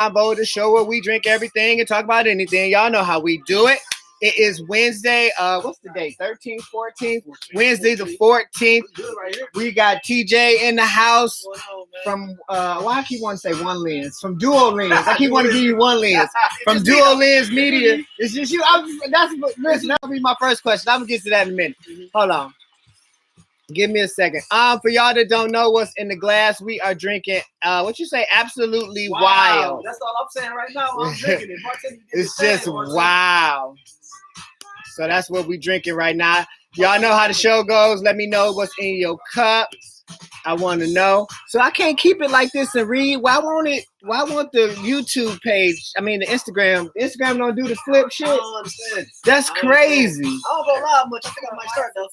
Combo, the show where we drink everything and talk about anything. Y'all know how we do it. It is Wednesday. What's the date? 13th, 14th? Wednesday the 14th. We got TJ in the house from, why I keep wanting to say one lens? From Duolenz. I keep wanting to give you one lens. From Duolenz Media. It's just you. Listen, that'll be my first question. I'm going to get to that in a minute. Hold on. Give me a second. For y'all that don't know what's in the glass, we are drinking, what you say, Absolutely Wild. That's all I'm saying right now while I'm drinking it. It's just wow. So that's what we drinking right now. Y'all know how the show goes. Let me know what's in your cup. I want to know. So I can't keep it like this and read. Why won't the YouTube page? I mean the Instagram. Instagram don't do the flip shit. I don't understand. That's crazy. I don't go live much. I think I might start though.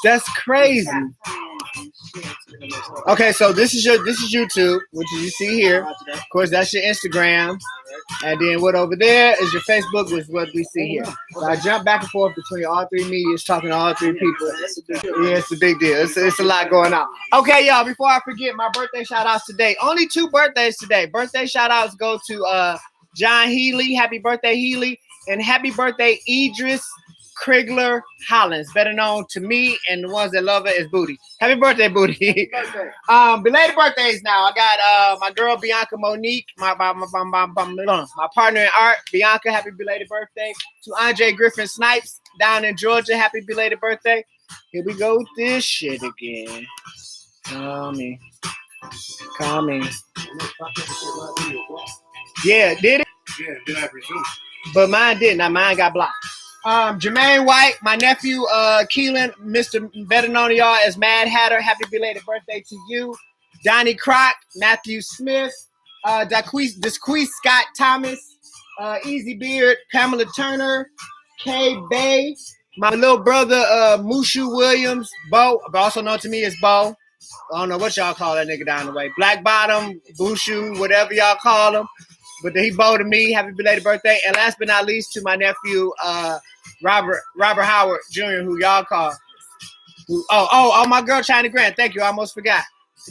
That's crazy. Okay, so this is YouTube, which you see here. Of course, that's your Instagram. And then what over there is your Facebook, which is what we see here. So I jump back and forth between all three medias, talking to all three people. Yeah, it's a big deal. It's a lot going on. Okay, y'all, before I forget, my birthday shout-outs today. Only 2 birthdays today. Birthday shout-outs go to John Healy. Happy birthday, Healy. And happy birthday, Idris Krigler Hollins, better known to me and the ones that love it as Booty. Happy birthday, Booty. Belated birthdays now. I got my girl Bianca Monique, my partner in art, Bianca, happy belated birthday. To Andre Griffin Snipes down in Georgia, happy belated birthday. Here we go with this shit again. Call me. Yeah, did it? Yeah, did I presume? But mine didn't. Now mine got blocked. Jermaine White, my nephew, Keelan, Mr. better known to y'all as Mad Hatter. Happy belated birthday to you. Donnie Croc, Matthew Smith, Disqueeze Scott Thomas, Easy Beard, Pamela Turner, Kay Bay, my little brother, Mushu Williams, Bo, also known to me as Bo. I don't know what y'all call that nigga down the way. Black Bottom, Bushu, whatever y'all call him. But he bowed to me. Happy belated birthday. And last but not least, to my nephew, Robert Howard Jr., who y'all call. My girl, China Grant. Thank you. I almost forgot.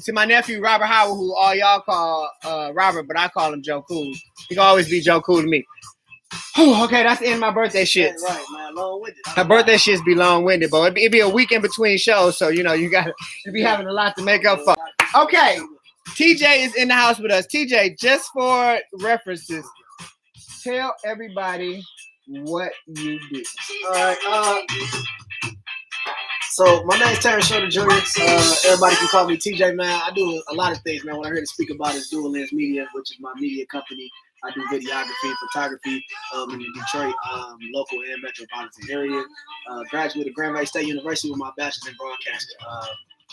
To my nephew, Robert Howard, who all y'all call Robert, but I call him Joe Cool. He can always be Joe Cool to me. Okay, that's the end of my birthday shit. Yeah, right, man. Long-winded. Her birthday shits be long-winded, but it'd be a week in between shows, so, you got to be having a lot to make up for. Okay. TJ is in the house with us. TJ, just for references, tell everybody what you do. All right. So my name's Terrence Schroeder Jr. Everybody can call me TJ, man. I do a lot of things, man. What I heard to speak about is Duolenz Media, which is my media company. I do videography and photography in the Detroit local and metropolitan area. Graduated Grand Valley State University with my bachelor's in broadcast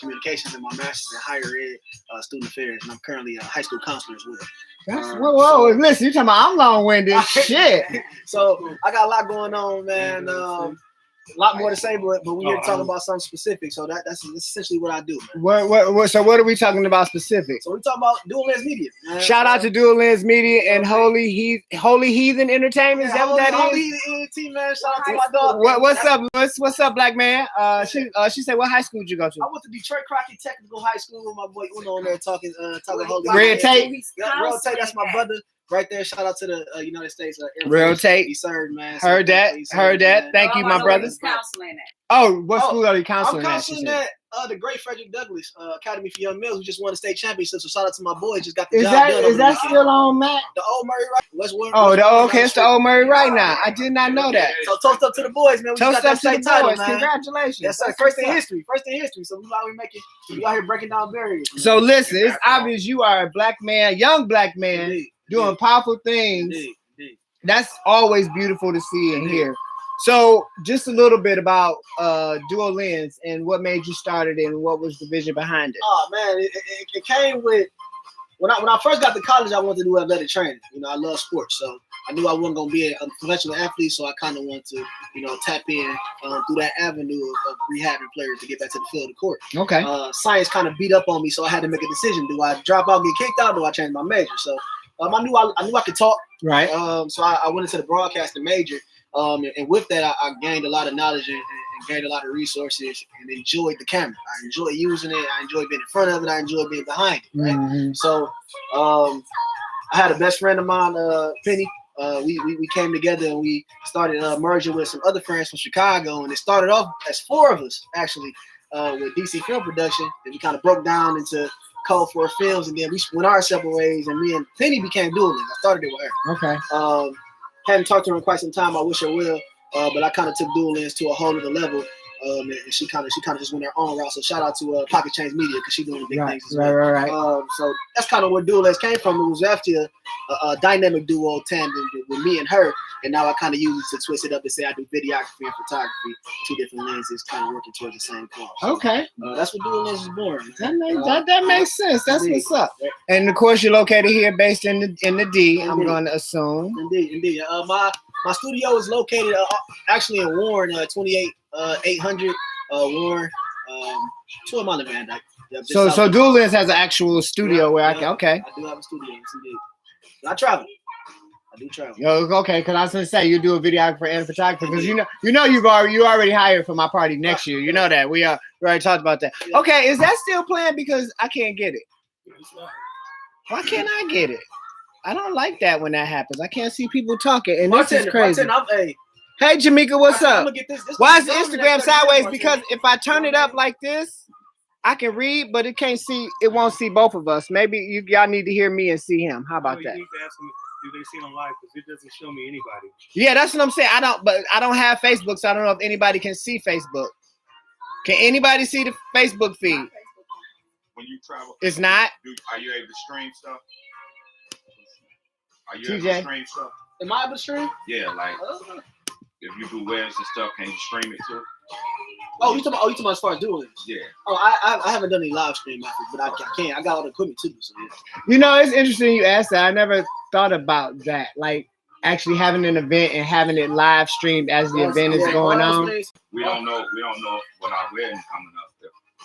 communications and my master's in higher ed student affairs, and I'm currently a high school counselor as well. Whoa, listen, you talking about I'm long-winded shit. So I got a lot going on, man. A lot more to say, but we're here to talk about something specific. So that's essentially what I do, man. So what are we talking about specific? So we're talking about Duolenz Media, man. Shout out to Duolenz Media and Holy Heathen Entertainment. Is that what that is? Holy Heathen team, man. Shout out to my dog. What's up? What's up, black man? She said, what high school did you go to? I went to Detroit Crockett Technical High School with my boy Uno on there talking Holy Red Tape. Red Tape, that's my brother. Right there, shout out to the United States Real Tape. He served, man. Heard that. Thank you, my brother. What school are you counseling at? I'm counseling at the great Frederick Douglass Academy for Young Males, who just won the state championship. So shout out to my boy, just got the job done. Is that still on Matt? The Old Murray Wright. It's the Old Murray Wright now. I did not know that. So toast up to the boys, man. We toast got that up to the boys. Man. Congratulations. Yes, sir. First in history. So we out here breaking down barriers. Man. So listen, it's obvious you are a black man, young black man. Indeed. Doing powerful things. Indeed. That's always beautiful to see and hear. So just a little bit about Duolenz and what made you start it and what was the vision behind it. Oh man, it came with when I first got to college. I wanted to do athletic training. I love sports, so I knew I wasn't gonna be a professional athlete. So I kind of wanted to, tap in through that avenue of rehabbing players to get back to the field of court. Okay. Science kind of beat up on me, so I had to make a decision: do I drop out, get kicked out, or do I change my major? So I knew I could talk. Right. So I went into the broadcasting major. And with that, I gained a lot of knowledge and gained a lot of resources and enjoyed the camera. I enjoyed using it. I enjoyed being in front of it. I enjoyed being behind it. Right. Mm-hmm. So I had a best friend of mine, Penny. We came together and we started merging with some other friends from Chicago, and it started off as 4 of us actually with DC Film Production. And we kind of broke down into Code 4 Films, and then we went our separate ways. And me and Penny became Duolenz. I started it with her. Okay. Hadn't talked to her in quite some time. I wish I will, but I kind of took Duolenz to a whole other level. And she kind of just went her own route. So shout out to Pocket Change Media because she's doing the big things as well. Right. So that's kind of where Duolenz came from. It was actually a dynamic duo tandem with me and her, and now I kind of use it to twist it up and say I do videography and photography, 2 different lenses, kind of working towards the same cause. So, okay. That's what Duolenz is born. That makes sense. That's what's up. And of course, you're located here, based in the D. Indeed. I'm going to assume. Indeed. My studio is located actually in Warren, 28800 Warren, 12 mile Van Dyke. Yep, so Duolenz has an actual studio where I can. Okay. I do have a studio. Yes, indeed. I travel. I do travel. Okay, because I was gonna say you do a videographer and a photographer because you know you already hired for my party next year. You know that we already talked about that. Yeah. Okay, is that still planned? Because I can't get it. Why can't I get it? I don't like that when that happens. I can't see people talking, and this is crazy. Hey, Jamaica, what's up? Why is Instagram sideways? Because if I turn it up like this, I can read, but it can't see. It won't see both of us. Maybe y'all need to hear me and see him. How about that? You need to ask them, do they see it on live? Because it doesn't show me anybody. Yeah, that's what I'm saying. I don't have Facebook, so I don't know if anybody can see Facebook. Can anybody see the Facebook feed? When you travel, it's not. Are you able to stream stuff? Are you TJ? able to stream stuff? Am I able to stream? Yeah, like if you do webs and stuff, can you stream it too? Oh, you talking about as far as Duolenz? Yeah. Oh, I haven't done any live stream methods, but I can. I got all the equipment too. So yeah. You know, it's interesting you asked that. I never thought about that. Like actually having an event and having it live streamed as the event is going on. We don't know what our wedding coming up.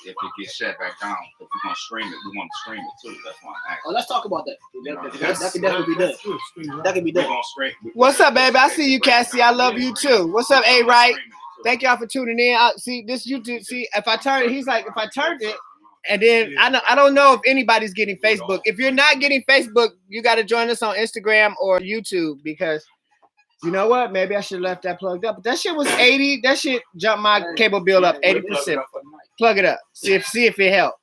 If it gets shut back down, if we're gonna stream it, we want to stream it too. That's why I'm asking. Oh, let's talk about that. That can definitely be done. That can be done. What's up, baby? I see you, Cassie. I love you too. What's up, A Right? Thank y'all for tuning in. See this YouTube. See if I turn it, he's like, if I turned it, and then I don't know if anybody's getting Facebook. If you're not getting Facebook, you got to join us on Instagram or YouTube because. You know what? Maybe I should have left that plugged up. But that shit was 80. That shit jumped my cable bill up 80%. Plug it up. See if it helped.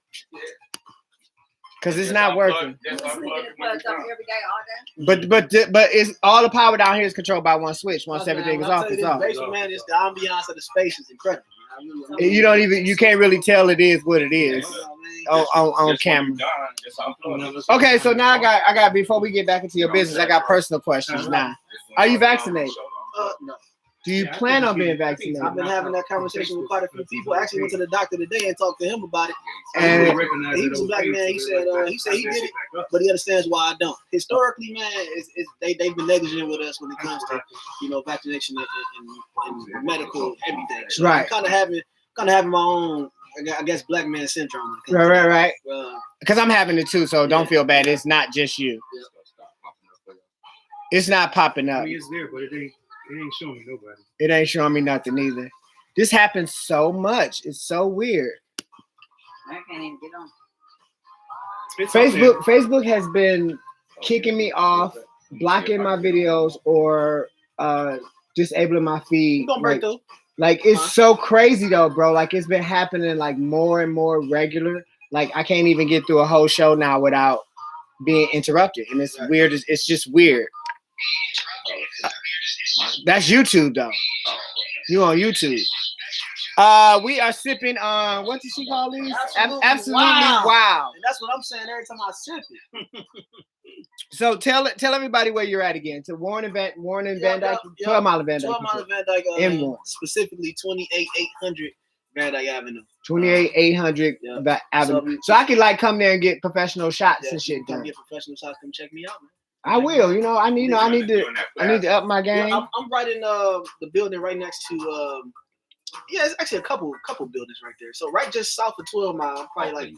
Because it's not working. But it's all the power down here is controlled by one switch. Once everything is off, it's off. Man, the ambiance of the space is incredible. You can't really tell it is what it is on camera. Okay, so now I got before we get back into your business, I got personal questions now. Are you vaccinated? No. Do you plan on being vaccinated? I've been having that conversation with quite a few people. I actually went to the doctor today and talked to him about it. And he was a black man. He said he did it, but he understands why I don't. Historically, man, they've been negligent with us when it comes to vaccination and medical everything. So right. I'm kind of having my own, I guess, black man syndrome. Right. Because I'm having it too, so don't feel bad. It's not just you. It's not popping up. I mean, it's there, but it ain't showing me nobody. It ain't showing me nothing either. This happens so much. It's so weird. I can't even get on. Facebook has been kicking me off, blocking my videos, or disabling my feed. You gonna break through? Like it's so crazy though, bro. Like it's been happening like more and more regular. Like I can't even get through a whole show now without being interrupted, and it's weird. It's just weird. That's YouTube though. You on YouTube? We are sipping on what did she call these? Absolutely wow. And that's what I'm saying every time I sip it. So tell everybody where you're at again. To Warren and Van Dyke, 12 Mile Van Dyke. 12 Mile Van Dyke. M1. Specifically 28800 Van Dyke Avenue. 28800 Avenue. So I could like come there and get professional shots and shit done. Come get professional shots. Come check me out, man. I will. I need to up my game. Yeah, I'm right in the building right next to it's actually a couple buildings right there. So right just south of 12 Mile, probably like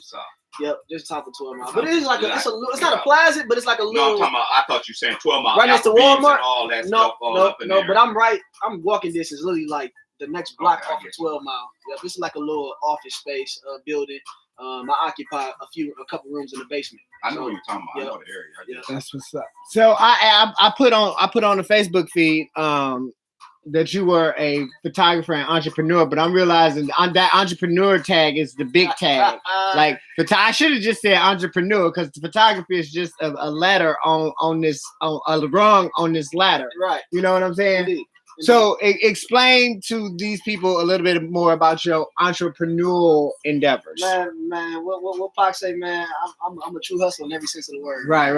just south of 12 Mile. But it is like it's not a plaza, but it's like a little. No, I'm talking about, I thought you saying 12 Mile. Right next to Walmart. All that no, stuff but I'm walking distance, literally like the next block off of 12 Mile. Yeah, this is like a little office space building. I occupy a couple rooms in the basement. I know what you're talking about. Yeah. I know the area. Yeah. That's what's up. So I put on the Facebook feed that you were a photographer and entrepreneur, but I'm realizing on that entrepreneur tag is the big tag. Like, I should have just said entrepreneur because the photography is just a letter on this a rung on this ladder. Right. You know what I'm saying? Indeed. So explain to these people a little bit more about your entrepreneurial endeavors. Man, what Pac say, man? I'm a true hustler in every sense of the word. Right.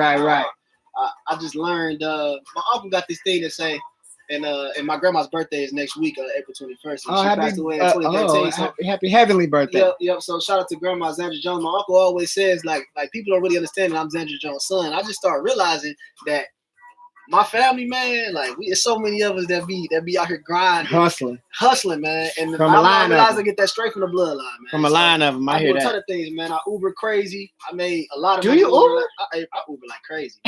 I just learned. My uncle got this thing to say, and my grandma's birthday is next week, April 21st. Oh, she passed away in 2013. So happy heavenly birthday. Yep. So shout out to Grandma Zandra Jones. My uncle always says like people don't really understand that I'm Zandra Jones' son. I just started realizing that my family, man, like there's so many of us that be out here grinding, hustling, man. And from a line I get that straight from the bloodline, man. From a line of them, I hear do a ton that. of things, man. I Uber crazy. I made a lot of. Do you Uber? I Uber like crazy.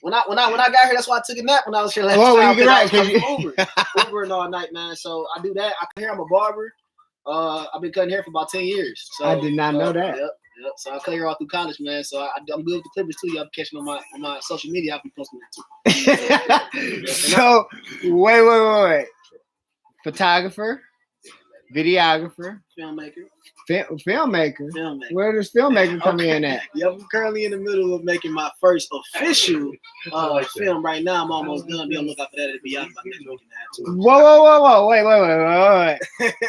When I got here, that's why I took a nap when I was here last Oh, time. you right, Ubering all night, man. So I do that. I'm a barber. I've been cutting hair for about 10 years. So I did not know that. Yep. So I cut hair all through college, man. So I'm good with the clippers too. Y'all be catching on my social media. I'll be posting that too. So wait. Photographer, videographer, filmmaker. Where does filmmaker come in at? Yeah, I'm currently in the middle of making my first official film right now. I'm almost done. Be on the lookout for that. It'll be out by next week and a half. Whoa. Wait.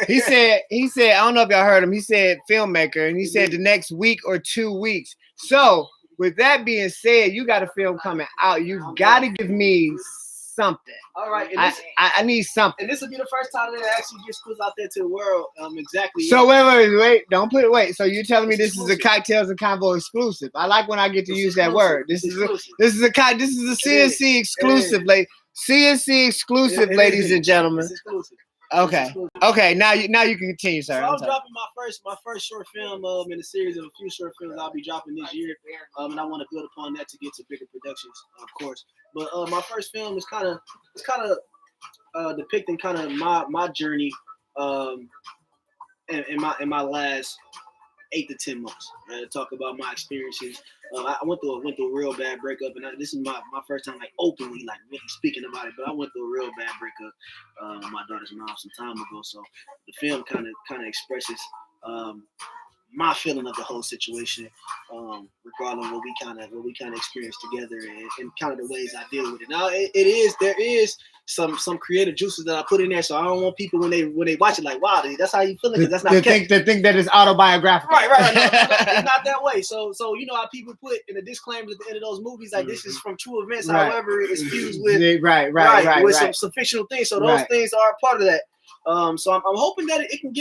He said, I don't know if y'all heard him. He said filmmaker, and he said the next week or 2 weeks. So with that being said, you got a film coming out. You got to give me something. All right. I need something. And this will be the first time that it actually gets put out there to the world. Exactly. So wait. Don't put it. Wait. So you're telling me this is a Cocktails and Convo exclusive? I like when I get to use that word. This is a CNC exclusive, like CNC exclusive, ladies and gentlemen. It's exclusive. Okay. Now you can continue, sir. So I'm dropping my first short film in a series of a few short films I'll be dropping this year, and I want to build upon that to get to bigger productions, of course. But my first film is kind of depicting kind of my journey in my last 8 to 10 months. To talk about my experiences. I went through a real bad breakup, and this is my first time like openly like really speaking about it. But I went through a real bad breakup with my daughter's mom some time ago. So the film kind of expresses my feeling of the whole situation, regarding what we kind of experienced together and kind of the ways I deal with it. Now there is some creative juices that I put in there, so I don't want people when they watch it like, wow, that's how you feeling, because that's not they think that it's autobiographical. Right. No, it's not that way. So you know how people put in the disclaimers at the end of those movies, like this is from true events. Right. However, it's fused with right. some fictional things. So those things are a part of that. So I'm hoping that it can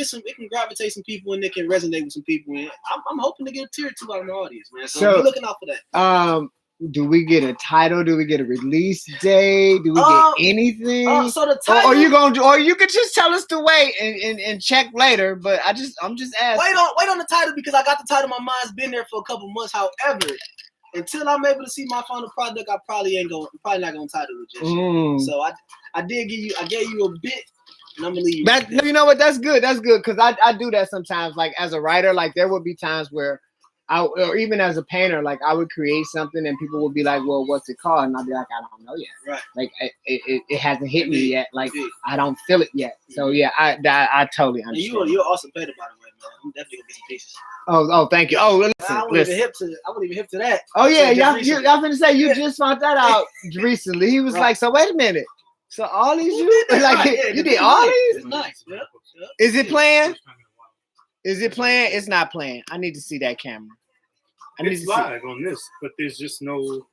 gravitate some people and it can resonate with some people. And I'm hoping to get a tear or two out of my audience, man. So be looking out for that. Do we get a title? Do we get a release date? Do we get anything? So the title, or you could just tell us to wait and check later. But I'm just asking. Wait on the title, because I got the title. My mind's been there for a couple months. However, until I'm able to see my final product, I probably not gonna title it just yet. So I gave you a bit. And I'm gonna leave you. You know what? That's good. Because I do that sometimes. Like as a writer, like there would be times where or even as a painter, like I would create something and people would be like, well, what's it called? And I'll be like, I don't know yet. Right. Like it hasn't hit me yet. Like I don't feel it yet. So yeah, I totally understand. And you're awesome painter, by the way, man. I'm definitely gonna get some pieces. Oh, thank you. Oh, listen. I wasn't even hip to that. Oh yeah, y'all finna say you just found that out recently. He was like, so wait a minute. So all these you did all these? It's nice. Yep. Is it playing? It's not playing. I need to see that camera. It's live on this, but there's just no.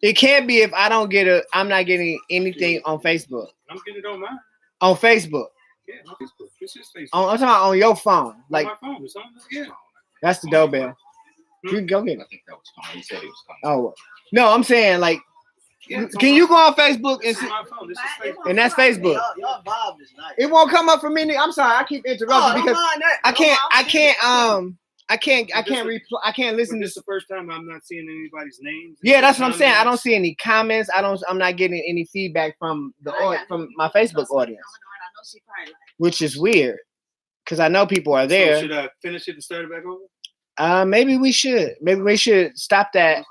It can't be if I don't get I'm not getting anything on Facebook. I'm getting it on mine. On Facebook. Yeah, on Facebook. This is Facebook. I'm talking about on your phone. Like on my phone. It's on this. That's the doorbell. You can go get it. I think that was coming. He said it was coming. Oh no, I'm saying like. Yeah, can you go on Facebook and see? My phone. This is Facebook. And that's Facebook. Y'all vibe is nice. It won't come up for me. I'm sorry. I keep interrupting because I can't listen to. This is the first time I'm not seeing anybody's names. Yeah, that's what I'm saying. I don't see any comments. I'm not getting any feedback from from my Facebook audience, which is weird because I know people are there. So should I finish it and start it back over? Maybe we should. Maybe we should stop that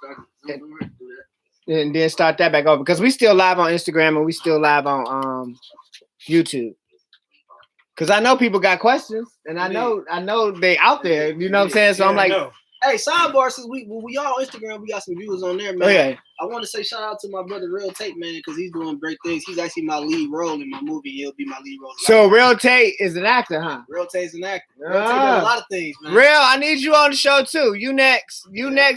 and then start that back over because we still live on Instagram and we still live on YouTube. Because I know people got questions and I know they out there. You know what I'm saying? So I'm like, hey, sidebar, since we all on Instagram, we got some viewers on there, man. Okay. I want to say shout out to my brother Real Tate, man, because he's doing great things. He's actually my lead role in my movie. He'll be my lead role. So Real Tate is an actor, huh? Real Tate's an actor. Real Tate does a lot of things, man. Real, I need you on the show too. You next,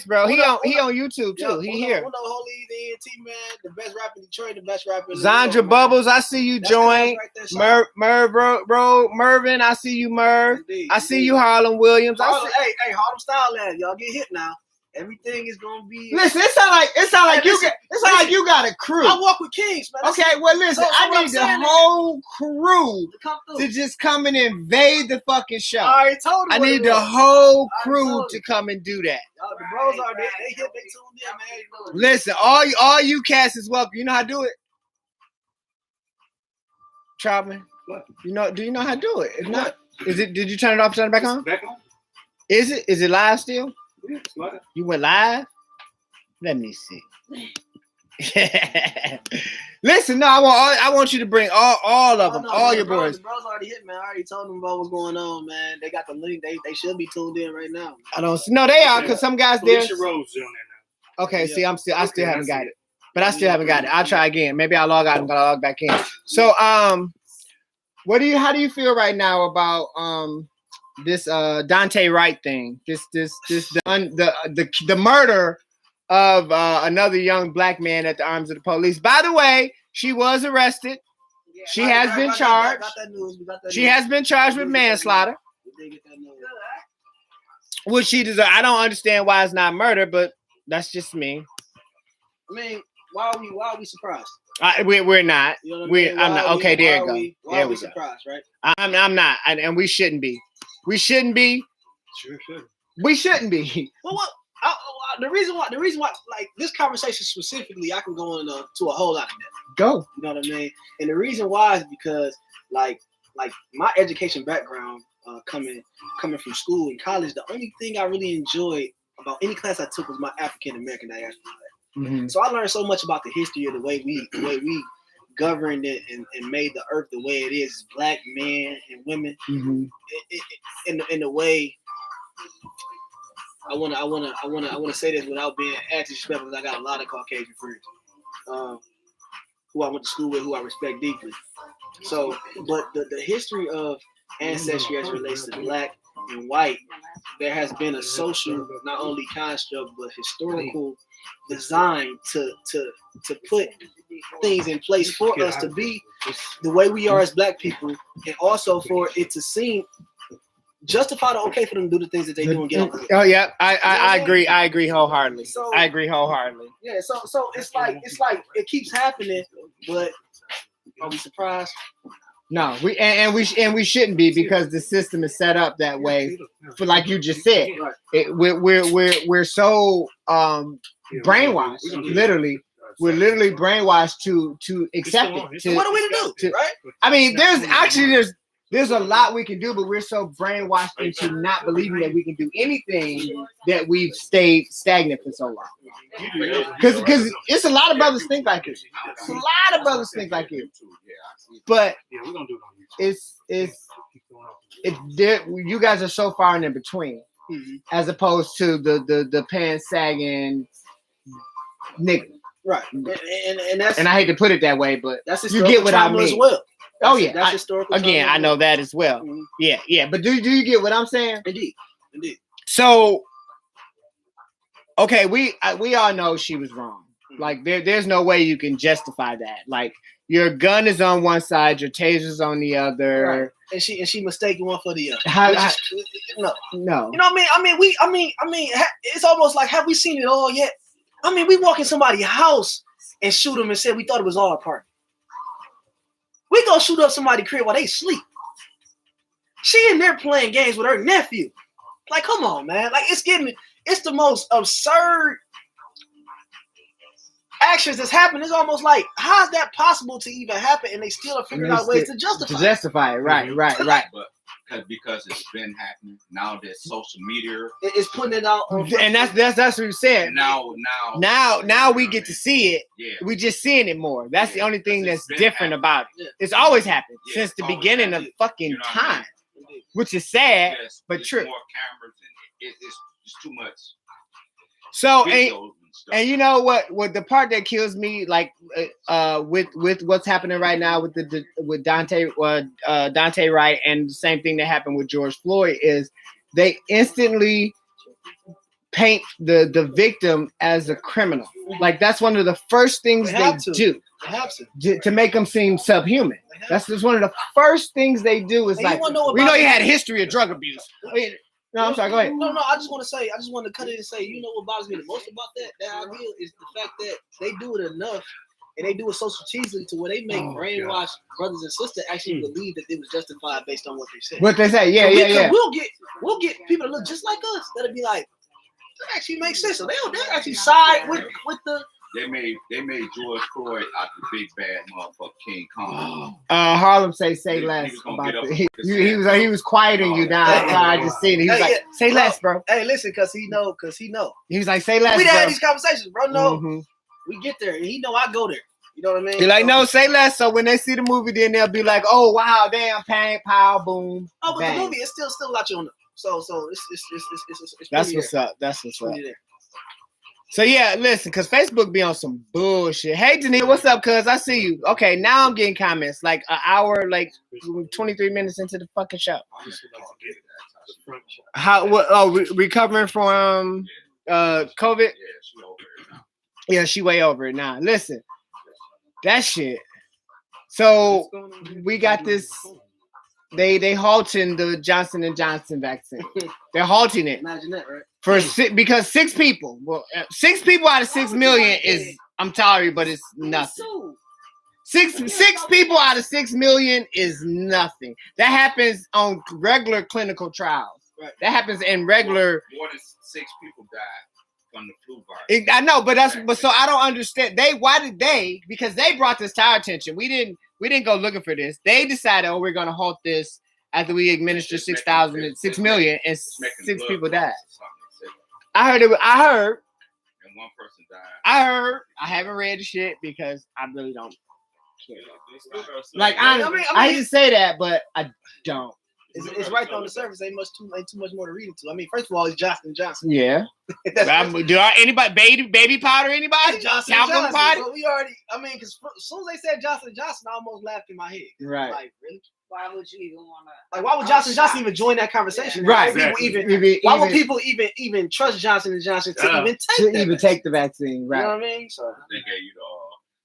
bro. He on YouTube too. He here. Holy the ENT, man, the best rapper in Detroit, the best rapper. Zandra Bubbles, I see you join. Right Mervin, I see you, Merv. Indeed, I see you, Harlem Williams. Hey, Harlem Style Lab, y'all get hit now. Everything is gonna be. Listen, it sound like you got a crew. I walk with kings, man. Okay, well listen, I need the whole crew to just come and invade the fucking show. I already told you. I need the whole crew to come and do that. The bros are there. They tuned in, man. Listen, all you cats is welcome. You know how to do it, Troutman? What? Do you know how to do it? If not, did you turn it off? Turn it back on? Back on. Is it live still? Yeah, it's live. You went live? Let me see. Listen, no, I want you to bring all of them, all your boys. The bros already hit, man. I already told them about what's going on, man. They got the link. They should be tuned in right now. I don't see. No, they are because some guys there. Felicia Rose on there now. Okay, see, I still haven't got it, but I still haven't got it. I'll try again. Maybe I'll log out and log back in. So, how do you feel right now about this Dante Wright thing? The murder of another young black man at the arms of the police. By the way, she was arrested. Yeah, she has been charged. She has been charged with manslaughter, which she deserves. I don't understand why it's not murder, but that's just me. I mean, why are we surprised? We're not. You know what I mean? I'm not. Okay, there you go. Why are we surprised, right? I'm not, and we shouldn't be. We shouldn't be. Sure should. We shouldn't be. Well, what? The reason why, like this conversation specifically, I can go into a whole lot of that. Go. You know what I mean? And the reason why is because, like my education background, coming from school and college, the only thing I really enjoyed about any class I took was my African American diaspora. Mm-hmm. So I learned so much about the history of the way we governed it and made the earth the way it is, black men and women, mm-hmm. in the way. I wanna say this without being disrespectful, because I got a lot of Caucasian friends, who I went to school with, who I respect deeply. So, but the history of ancestry as it relates to black and white, there has been a social, not only construct, but historical design to put things in place for us to be the way we are as black people, and also for it to seem justified or okay for them to do the things that they do and get on. Oh yeah, I agree. I agree wholeheartedly. So, I agree wholeheartedly. Yeah, so it's like it keeps happening, but are we surprised? No, we shouldn't be, because the system is set up that way. For like you just said, we're so brainwashed. Literally, we're literally brainwashed to accept it. So what are we to do? Right? I mean, there's a lot we can do, but we're so brainwashed into not believing that we can do anything that we've stayed stagnant for so long. Because it's a lot of brothers think like this. It's a lot of brothers think like this. But it's you guys are so far in between, as opposed to the pants sagging nigga. Right. And that's, and I hate to put it that way, but that's you get what I mean. As well. Oh yeah, that's historical. Again, I know that as well. Mm-hmm. Yeah. But do you get what I'm saying? Indeed. So, okay, we all know she was wrong. Like there's no way you can justify that. Like your gun is on one side, your taser's on the other, right. and she mistaken one for the other. No. You know what I mean? I mean, it's almost like, have we seen it all yet? I mean, we walk in somebody's house and shoot them and say we thought it was all a party. We gonna shoot up somebody's crib while they sleep. She in there playing games with her nephew. Like, come on, man. Like, it's the most absurd. actions that's happening. It's almost like, how is that possible to even happen? And they still are figuring out ways to justify it. Right. But because it's been happening now, that social media it's putting it out on and that's what you're saying. Now we get to see it. Yeah. We just seeing it more. That's the only thing that's different about it. Yeah. It's always happened since the always beginning happened. of fucking You know what I time, mean? which is sad, Yes, but there's true. More cameras and it's too much. So Videos stuff. and you know what the part that kills me, like with what's happening right now with Dante Wright, and the same thing that happened with George Floyd, is they instantly paint the victim as a criminal. Like that's one of the first things they do. They have to make them seem subhuman. That's just one of the first things they do. Is like, we know he had a history of drug abuse. No, I'm sorry. Go ahead. No. I just want to cut in and say, you know what bothers me the most about that idea is the fact that they do it enough, and they do it so strategically to where they make brainwashed brothers and sisters actually believe that it was justified based on what they said. What they say, yeah. We'll get people that look just like us that'll be like, that actually makes sense. So they'll actually side with the. They made George Floyd out the big bad motherfucker King Kong. Harlem say less. He was quieting you down. I just seen it. He was like, say less, bro. Hey, listen, cause he know. He was like, say less. We bro. had these conversations, bro. No, we get there, and he know I go there. You know what I mean? You're like, no, say less. So when they see the movie, then they'll be like, oh wow, damn, bang, pow, boom. Oh, but bang. the movie is still a lot you on. So it's that's what's up. That's what's up. So yeah, listen, cause Facebook be on some bullshit. Hey, Janine, what's up? Cause I see you. Okay, now I'm getting comments like an hour, like 23 minutes into the fucking show. How? What? Oh, recovering from COVID. Yeah, she way over it now. Listen, that shit. So we got this. They halting the Johnson & Johnson vaccine. They're halting it. Imagine that, right? Because 6 people. Well, 6 people out of 6 million is. I'm sorry, but it's nothing. Six people out of 6 million is nothing. That happens on regular clinical trials. Right. That happens in regular. More than 6 people died from the flu virus. I know, but so I don't understand. Because they brought this to our attention. We didn't go looking for this. They decided, we're gonna halt this after we administer 6 million, and 6 people died. I heard. And one person died. I heard. I haven't read the shit because I really don't care. Like I hate to say that, but I don't. It's right there on the surface. Ain't too much more to read into. I mean, first of all, it's Johnson & Johnson. Yeah. Anybody baby powder? Anybody? Johnson & Johnson Johnson. So we already. I mean, because as soon as they said Johnson & Johnson, I almost laughed in my head. Right. Like, really? Why would you even want to? Like, why would Johnson & Johnson even join that conversation? Right. Why would people even trust Johnson & Johnson to take the vaccine? Right. You know what I mean? So they gave you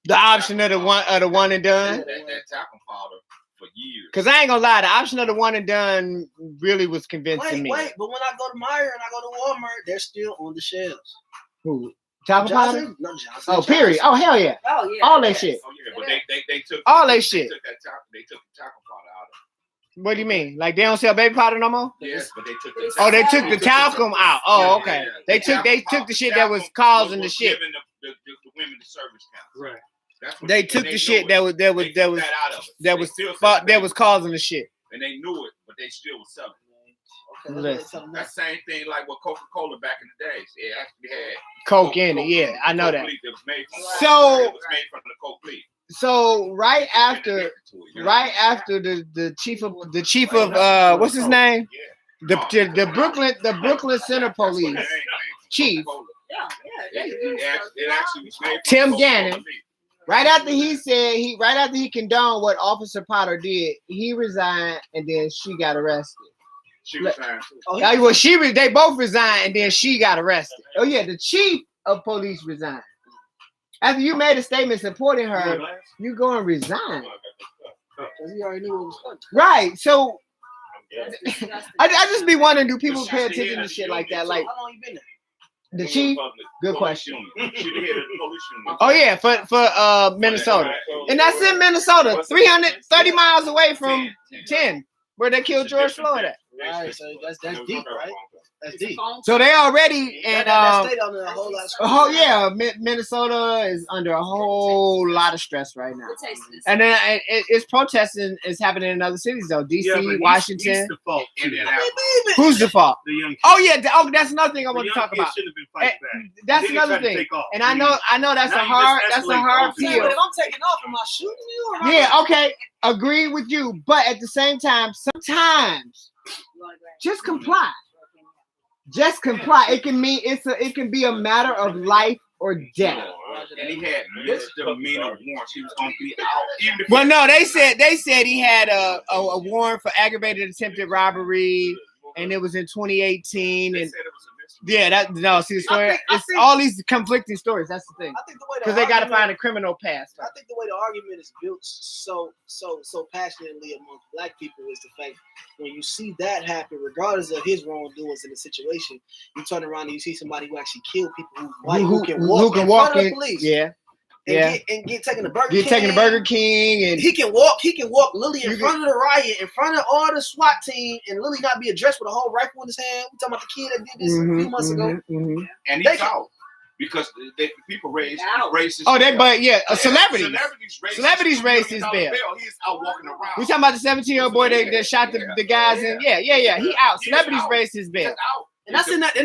the option of the one and done. That talcum powder for years. Because I ain't gonna lie, the option of the one and done really was convincing me. Wait, but when I go to Meijer and I go to Walmart, they're still on the shelves. Who? Talcum powder? No, Johnson. Oh, period. Oh, hell yeah. Oh yeah. All that shit. Oh yeah, but they took all that shit. They took the talcum powder out of it. What do you mean? Like they don't sell baby powder no more? Yes, but they took the. Oh, they took the talcum out. Oh, okay. They took the shit that was causing the shit. Giving the women the service count. Right. They took the shit that was causing the shit. And they knew it, but they still was selling. Okay, that same thing like with Coca-Cola back in the days. It actually had Coke in it. Yeah, I know that. It was made from the Coke leaf. So right after the chief of what's his name? The Brooklyn Center Police chief. It actually was made from Tim Gannon. Right after he condoned what Officer Potter did, he resigned and then she got arrested. She resigned. They both resigned and then she got arrested. Oh yeah, the chief of police resigned. After you made a statement supporting her, you go and resign. He already knew what was coming. Right. So I just be wondering, do people pay attention to shit like that? Like, how long you been there? The chief? Good question. Oh yeah, for Minnesota. And that's in Minnesota, 330 miles away from 10, where they killed George Floyd at. Right, so that's deep, right? That's deep. So they already and that state under a whole lot of stress. Minnesota is under a whole lot of stress right now. And then it's protesting is happening in other cities though, DC, Washington. He's the fault. Who's the fault? The young kid. Oh yeah, that's another thing I want to talk about. Should have been fighting back. That's another thing. And I know that's a hard pill. But if I'm taking off, am I shooting you? Or Yeah, okay, agree with you, but at the same time, sometimes just comply. Just comply. It can be a matter of life or death. And he had misdemeanor warrants. He was gonna be out. Well, no, they said he had a warrant for aggravated attempted robbery, and it was in 2018. And see the story. It's all these conflicting stories. That's the thing. I think the way because they got to find a criminal past. I think the way the argument is built so passionately among black people is the fact when you see that happen, regardless of his wrongdoings in the situation, you turn around and you see somebody who actually killed people who can walk in front of the police. And get taken to Burger King. And he can walk Lily in front of the riot, in front of all the SWAT team, and Lily not be addressed with a whole rifle in his hand. We talking about the kid that did this a few months ago. And he's out because people raised racist. A celebrity. Celebrities raised his bail. He's out walking around. We talking about the 17-year-old boy that shot the guys in. He out. Celebrities raised his bail. And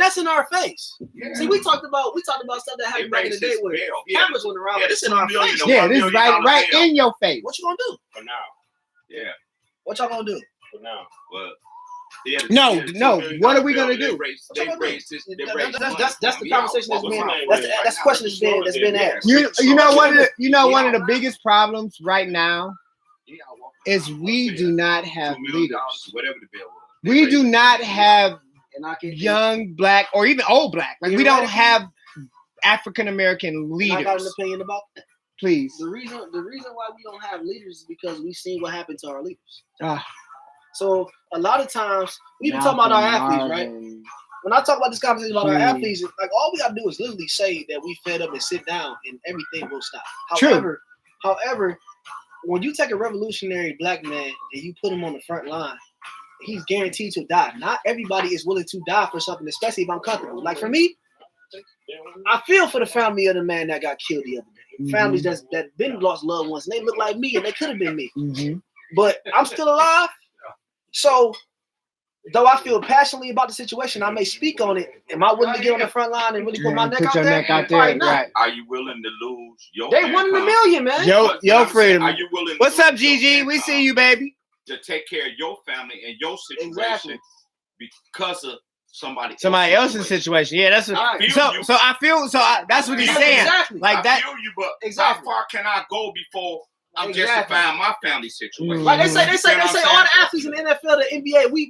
that's in our face. Yeah. See, we talked about stuff that happened back in the day where cameras went around. This in our face. Yeah, this is right in your face. What you gonna do? For now. Yeah. What y'all gonna do? For now. Well, no. What are we gonna do? That's the conversation that's being. That's the question that's been asked. One of the biggest problems right now is we do not have leaders. Whatever the bill was. We do not have young black or even old black. Like we don't have African American leaders. I got an opinion about that. Please. The reason why we don't have leaders is because we've seen what happened to our leaders. So a lot of times we even talk about our athletes, right? When I talk about this conversation about our athletes, like all we gotta do is literally say that we fed up and sit down and everything will stop. However, when you take a revolutionary black man and you put him on the front line, he's guaranteed to die. Not everybody is willing to die for something, especially if I'm comfortable. Like for me, I feel for the family of the man that got killed the other day. Families that been lost loved ones, and they look like me, and they could have been me. But I'm still alive. So, though I feel passionately about the situation, I may speak on it. Am I willing to get on the front line and really put my neck out there? Right. Are you willing to lose your They 1 in a million, man. Yo, freedom. Are you willing? What's up, Gigi? We see you, baby. To take care of your family and your situation because of somebody else's situation. Yeah, that's what. That's what he's saying. Exactly. Like that. I feel you, but how far can I go before I'm justifying my family situation? Like they say all the athletes in the NFL, the NBA, we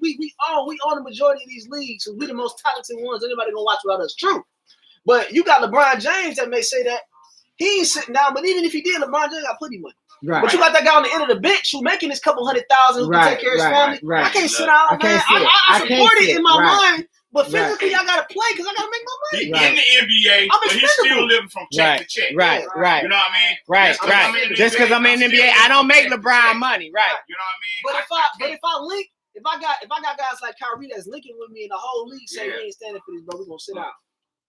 own the majority of these leagues, so we the most talented ones. Anybody gonna watch without us? True, but you got LeBron James that may say that he ain't sitting down. But even if he did, LeBron James got plenty money. Right. But you got that guy on the end of the bench who making his couple $100,000 who can take care of his family. Right. I can't sit down, man. I support it in my mind, but physically I gotta play because I gotta make my money. In the NBA, but he's still living from check to check. Right. You know what I mean? Right. Just because I'm in the NBA, I don't make LeBron money. Right. You know what I mean? If I got guys like Kyrie that's linking with me and the whole league say we ain't standing for this, bro, we gonna sit out.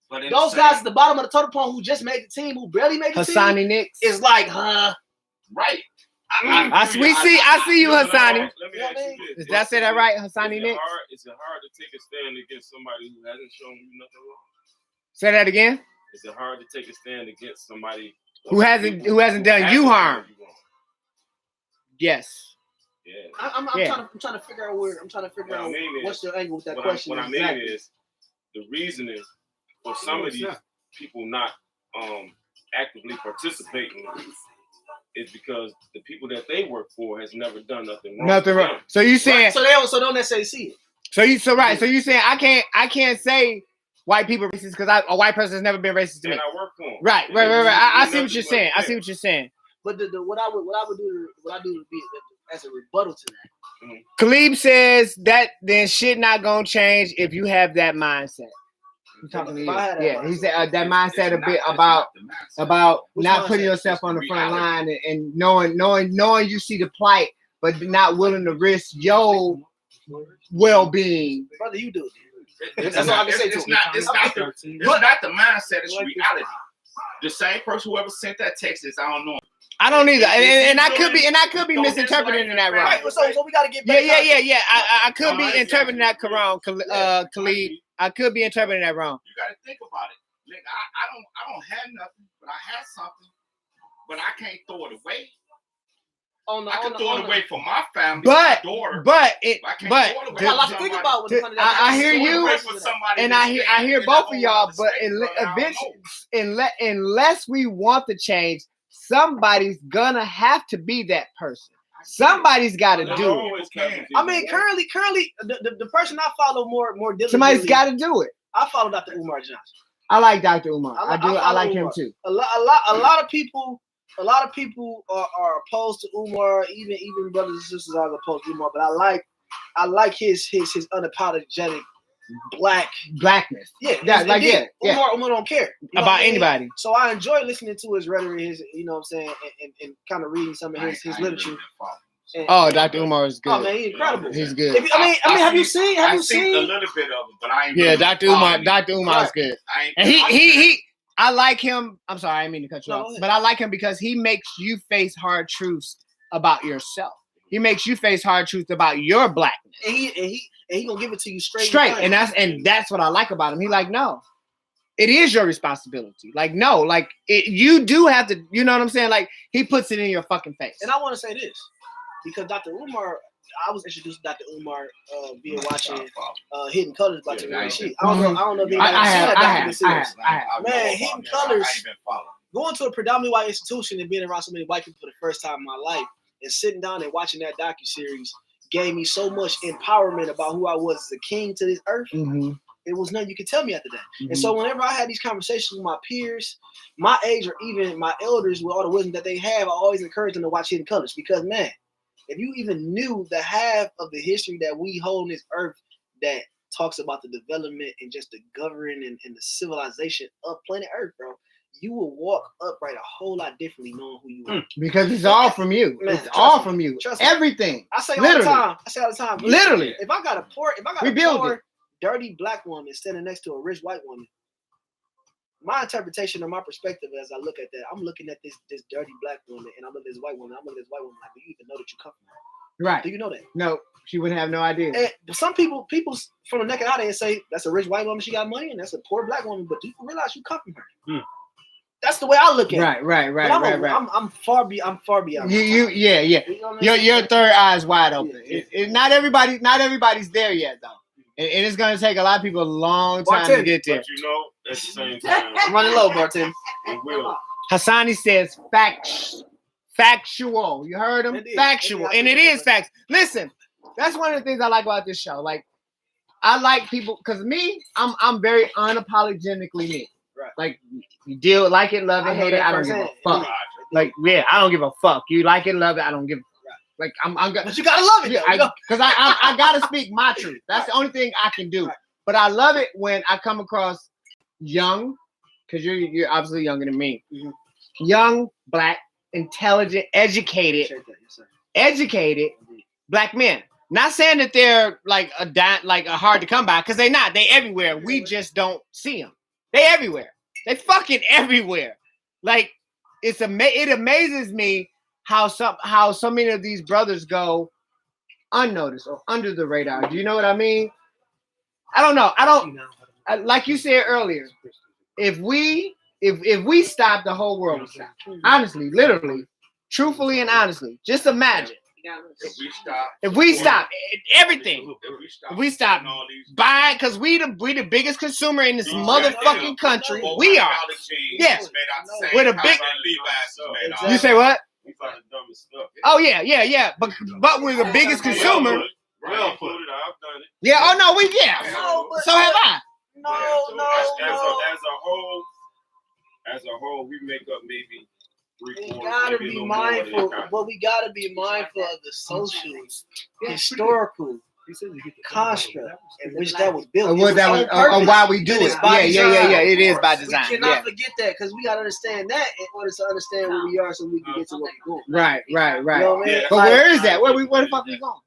But those guys at the bottom of the totem pole who just made the team, who barely made the team, Hassani Nicks is like, right. I see you, Hassani. Let me ask you this. Did I say that right, Hassani Nicks? Is it hard to take a stand against somebody who hasn't shown you nothing wrong? Say that again. Is it hard to take a stand against somebody who hasn't done you harm? Yes. Yeah. I'm trying to figure out what's the angle with that question. What I mean is the reasoning for some of these people not actively participating is because the people that they work for has never done nothing wrong. So you saying so they don't necessarily see it. So you saying I can't say white people are racist because a white person has never been racist to me. And I work for them. Right. I see what you're saying. I see what you're saying. But what I do would be as a rebuttal to that. Khalib says that then shit not gonna change if you have that mindset. I'm talking to you. Yeah, he said that mindset a bit about not putting yourself on the front line and knowing you see the plight, but not willing to risk your well-being. Brother, you do it. That's all I can say to it's him. not the mindset, it's reality. The same person whoever sent that text is, I don't know. I don't either, and I could be misinterpreting that wrong. Right, so we gotta get back. Yeah. I could be interpreting that wrong, Khalid. I could be interpreting that wrong. You gotta think about it. Nigga, I don't have nothing, but I had something, but I can't throw it away. I can throw it away for my family, my daughter. I hear you, and I hear both of y'all. But unless we want to change, somebody's gonna have to be that person. Somebody's got to do it. I mean, currently, the person I follow more diligently. Somebody's got to do it. I follow Dr. Umar Johnson. I like Dr. Umar. I like him too. A lot of people are opposed to Umar. Even brothers and sisters are opposed to Umar. But I like his unapologetic blackness. Umar don't care about anybody. So I enjoy listening to his rhetoric, his and kind of reading some of his literature. Dr. Umar is good. Oh man, he's incredible. He's good. Have you seen a little bit of it, but I ain't. Yeah, Dr. Umar is good. And he I like him. I'm sorry, I didn't mean to cut you off, but I like him because he makes you face hard truths about yourself. He makes you face hard truths about your blackness. And he gonna give it to you straight. And that's what I like about him. He like, no, it is your responsibility. Like, no, like you do have to. You know what I'm saying? Like he puts it in your fucking face. And I want to say this because Dr. Umar, I was introduced to Dr. Umar via watching Hidden Colors by Tariq Nasheed. I don't know if anybody has seen that documentary. Man, Hidden Colors. Going to a predominantly white institution and being around so many white people for the first time in my life. And sitting down and watching that docuseries gave me so much empowerment about who I was as a king to this earth. Mm-hmm. It was nothing you could tell me after that. Mm-hmm. And so whenever I had these conversations with my peers, my age or even my elders with all the wisdom that they have, I always encourage them to watch Hidden Colors because, man, if you even knew the half of the history that we hold on this earth that talks about the development and just the governing and the civilization of planet Earth, bro, you will walk upright a whole lot differently knowing who you are. Because it's all from you. Man, it's all from you. Everything. I say all the time. Literally. If I got a poor, dirty black woman standing next to a rich white woman, my interpretation or my perspective as I look at that, I'm looking at this dirty black woman and I'm looking at this white woman. I'm looking at this white woman like, do you even know that you come from her? Right. Do you know that? No, she wouldn't have no idea. And some people from the naked eye, they say that's a rich white woman, she got money, and that's a poor black woman, but do you realize you come from her? That's the way I look at it. Right. I'm far beyond. You yeah. You know your third eye is wide open. Yeah. Not everybody's there yet though, and it's gonna take a lot of people a long time to get there. But you know, at the same time, I'm running low, bartender. It will. Hassani says factual. You heard him? Factual, and it is facts. Listen, that's one of the things I like about this show. Like, I like people because I'm very unapologetically me. Right. Like you deal like it, love it, hate it. I don't give a fuck. Like I don't give a fuck. You like it, love it. I don't give. Like I'm. But you gotta love it, because I gotta speak my truth. That's the only thing I can do. Right. But I love it when I come across young, because you're obviously younger than me. Mm-hmm. Young, black, intelligent, educated black men. Not saying that they're like a hard to come by, because they're not. They everywhere. We just don't see them. They everywhere. They fucking everywhere. Like it amazes me how so many of these brothers go unnoticed or under the radar. Do you know what I mean? I don't know. Like you said earlier, if we stop, the whole world will stop. Honestly, literally, truthfully and honestly. Just imagine. If we stop everything, if we stop buying, because we the biggest consumer in this motherfucking country. We are. Yes. We're the big. You say what? Oh yeah. But we're the biggest consumer. Yeah. Oh no, so have I. As a whole, we make up maybe. We gotta be mindful, but we gotta be mindful of the social, historical construct in which that was built. Why we do it. Yeah. It is by design. We cannot forget that, because we gotta understand that in order to understand where we are, so we can get to what we're going. Right. You know what I mean? But where is that? Where the fuck we going?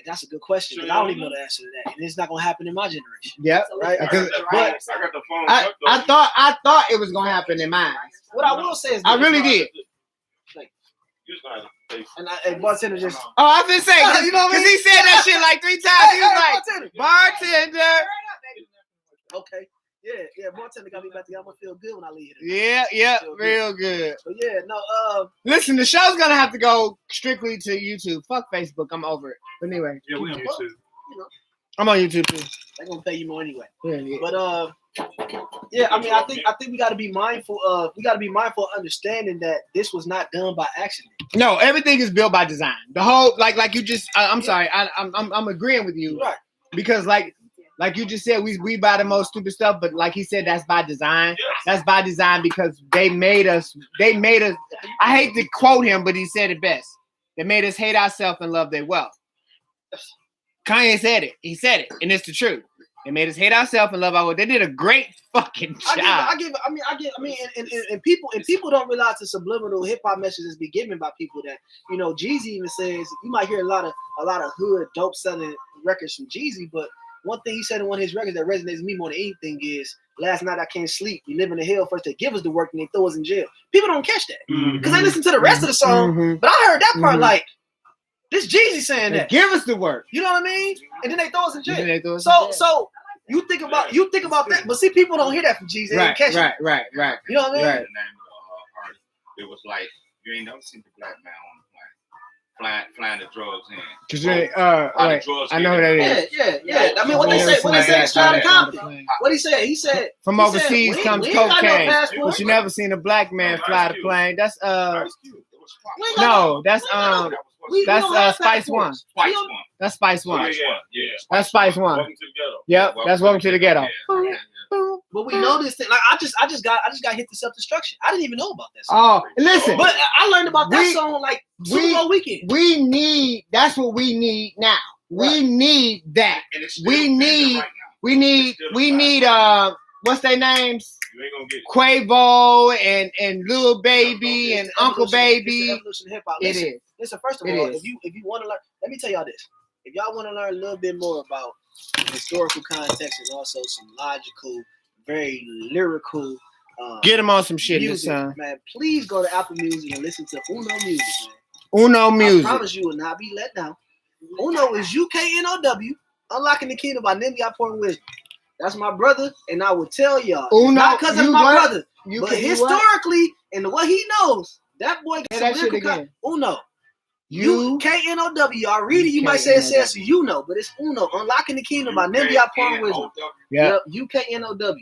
That's a good question. Because I don't even know the answer to that, and it's not gonna happen in my generation. Yep. Right? I got the phone. I thought it was gonna happen in mine. What I will say is, I really did. And bartender just. Oh, I've been saying, You know what I mean? because he said that shit like 3 times. He was like, bartender. Okay. Yeah. Bartender got me back together. I'm gonna feel good when I leave here. Yeah, real good. But yeah, no. Listen, the show's gonna have to go strictly to YouTube. Fuck Facebook. I'm over it. But anyway. Yeah, we on YouTube. You know, I'm on YouTube too. they're gonna pay you more anyway. Yeah. But yeah, I mean, I think we got to be mindful of understanding that this was not done by accident. No, everything is built by design. The whole like you just. I'm sorry. I'm agreeing with you. Right. Because like you just said, we buy the most stupid stuff, but like he said, that's by design. That's by design because they made us. I hate to quote him, but he said it best. They made us hate ourselves and love their wealth. Kanye said it. He said it, and it's the truth. They made us hate ourselves and love our wealth. They did a great fucking job. I mean, and people don't realize the subliminal hip hop messages be given by people that, you know, Jeezy even says, you might hear a lot of hood dope selling records from Jeezy, but one thing he said in one of his records that resonates with me more than anything is, last night I can't sleep. We live in the hell. First they give us the work and they throw us in jail. People don't catch that because they listen to the rest of the song, but I heard that part like, this Jeezy saying that. Give us the work. You know what I mean? And then they throw us in jail. So you think about that, but see, people don't hear that from Jeezy. They don't catch it. Right. You know what I mean? Right. It was like you ain't never seen the black man on the plane flying the drugs in. I know who that is. Yeah. I mean, what they say in Strata Compton. What he said? He said from overseas comes cocaine, no but you never seen a black man fly the plane. That's Spice One. That's Spice One. Yeah. That's Spice One. Welcome to the ghetto. Yep, that's Welcome to the Ghetto. But we know this thing. Like I just got hit to self-destruction. I didn't even know about that song. Oh, listen. But I learned about that song like Super Bowl weekend. That's what we need now. We need that. We need what's their names? You ain't gonna get it. Quavo and Lil Baby and Uncle Baby. It's the evolution of hip hop. It is. Listen, first of all, if you want to learn, let me tell y'all this. If y'all want to learn a little bit more about historical context and also some logical, very lyrical get them on some shit, music, man, please go to Apple Music and listen to Uno Music, man. Uno Music. I promise you will not be let down. Uno is UKNOW, Unlocking the Kingdom by Nimbi Pouring Wisdom. That's my brother, and I will tell y'all, Uno, not because it's my brother, but historically, and what he knows, that boy got some lyrical Uno. UKNOW. I read it. You might say it says you know, but it's Uno. Unlocking the Kingdom by Nimbi Pouring Wisdom. Yep. UKNOW.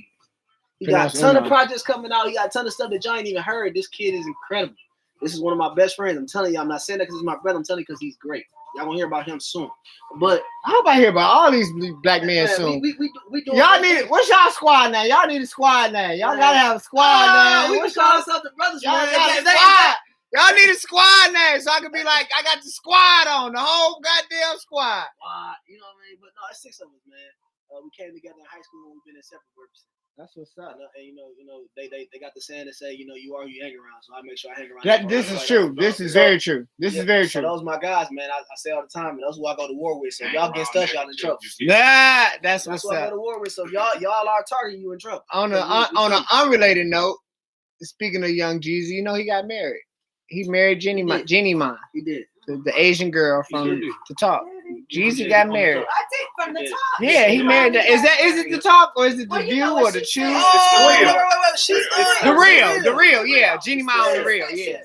He got a ton of projects coming out. He got a ton of stuff that y'all ain't even heard. This kid is incredible. This is one of my best friends. I'm telling you, I'm not saying that because he's my brother. I'm telling you because he's great. Y'all gonna hear about him soon. But I hope I hear about all these black men soon. We doing y'all need it. What's y'all squad name? Y'all need a squad name. Y'all gotta have a squad name. We can call ourselves the brothers. Y'all need a squad name so I can be like, I got the squad on, the whole goddamn squad. You know what I mean? But no, it's 6 of us, man. We came together in high school and we've been in separate groups. That's what's up. And you know, they got the saying to say, you know, you are who you hang around. So I make sure I hang around. This is true. This is very true. This is very true. Those my guys, man. I say all the time, and those who I go to war with. So if y'all against us, y'all in trouble. Yeah, that's what's who I up. go to war with. So y'all are targeting you in trouble. On an unrelated note, speaking of Young Jeezy, you know he got married. He married Jenny Ma. He did. The Asian girl from The Talk. Jeezy got married. I think from The Talk. Yeah, he married. Is it The Talk or is it The View or The Choose? The real. Yeah, Jenny Ma on The Real. Yeah.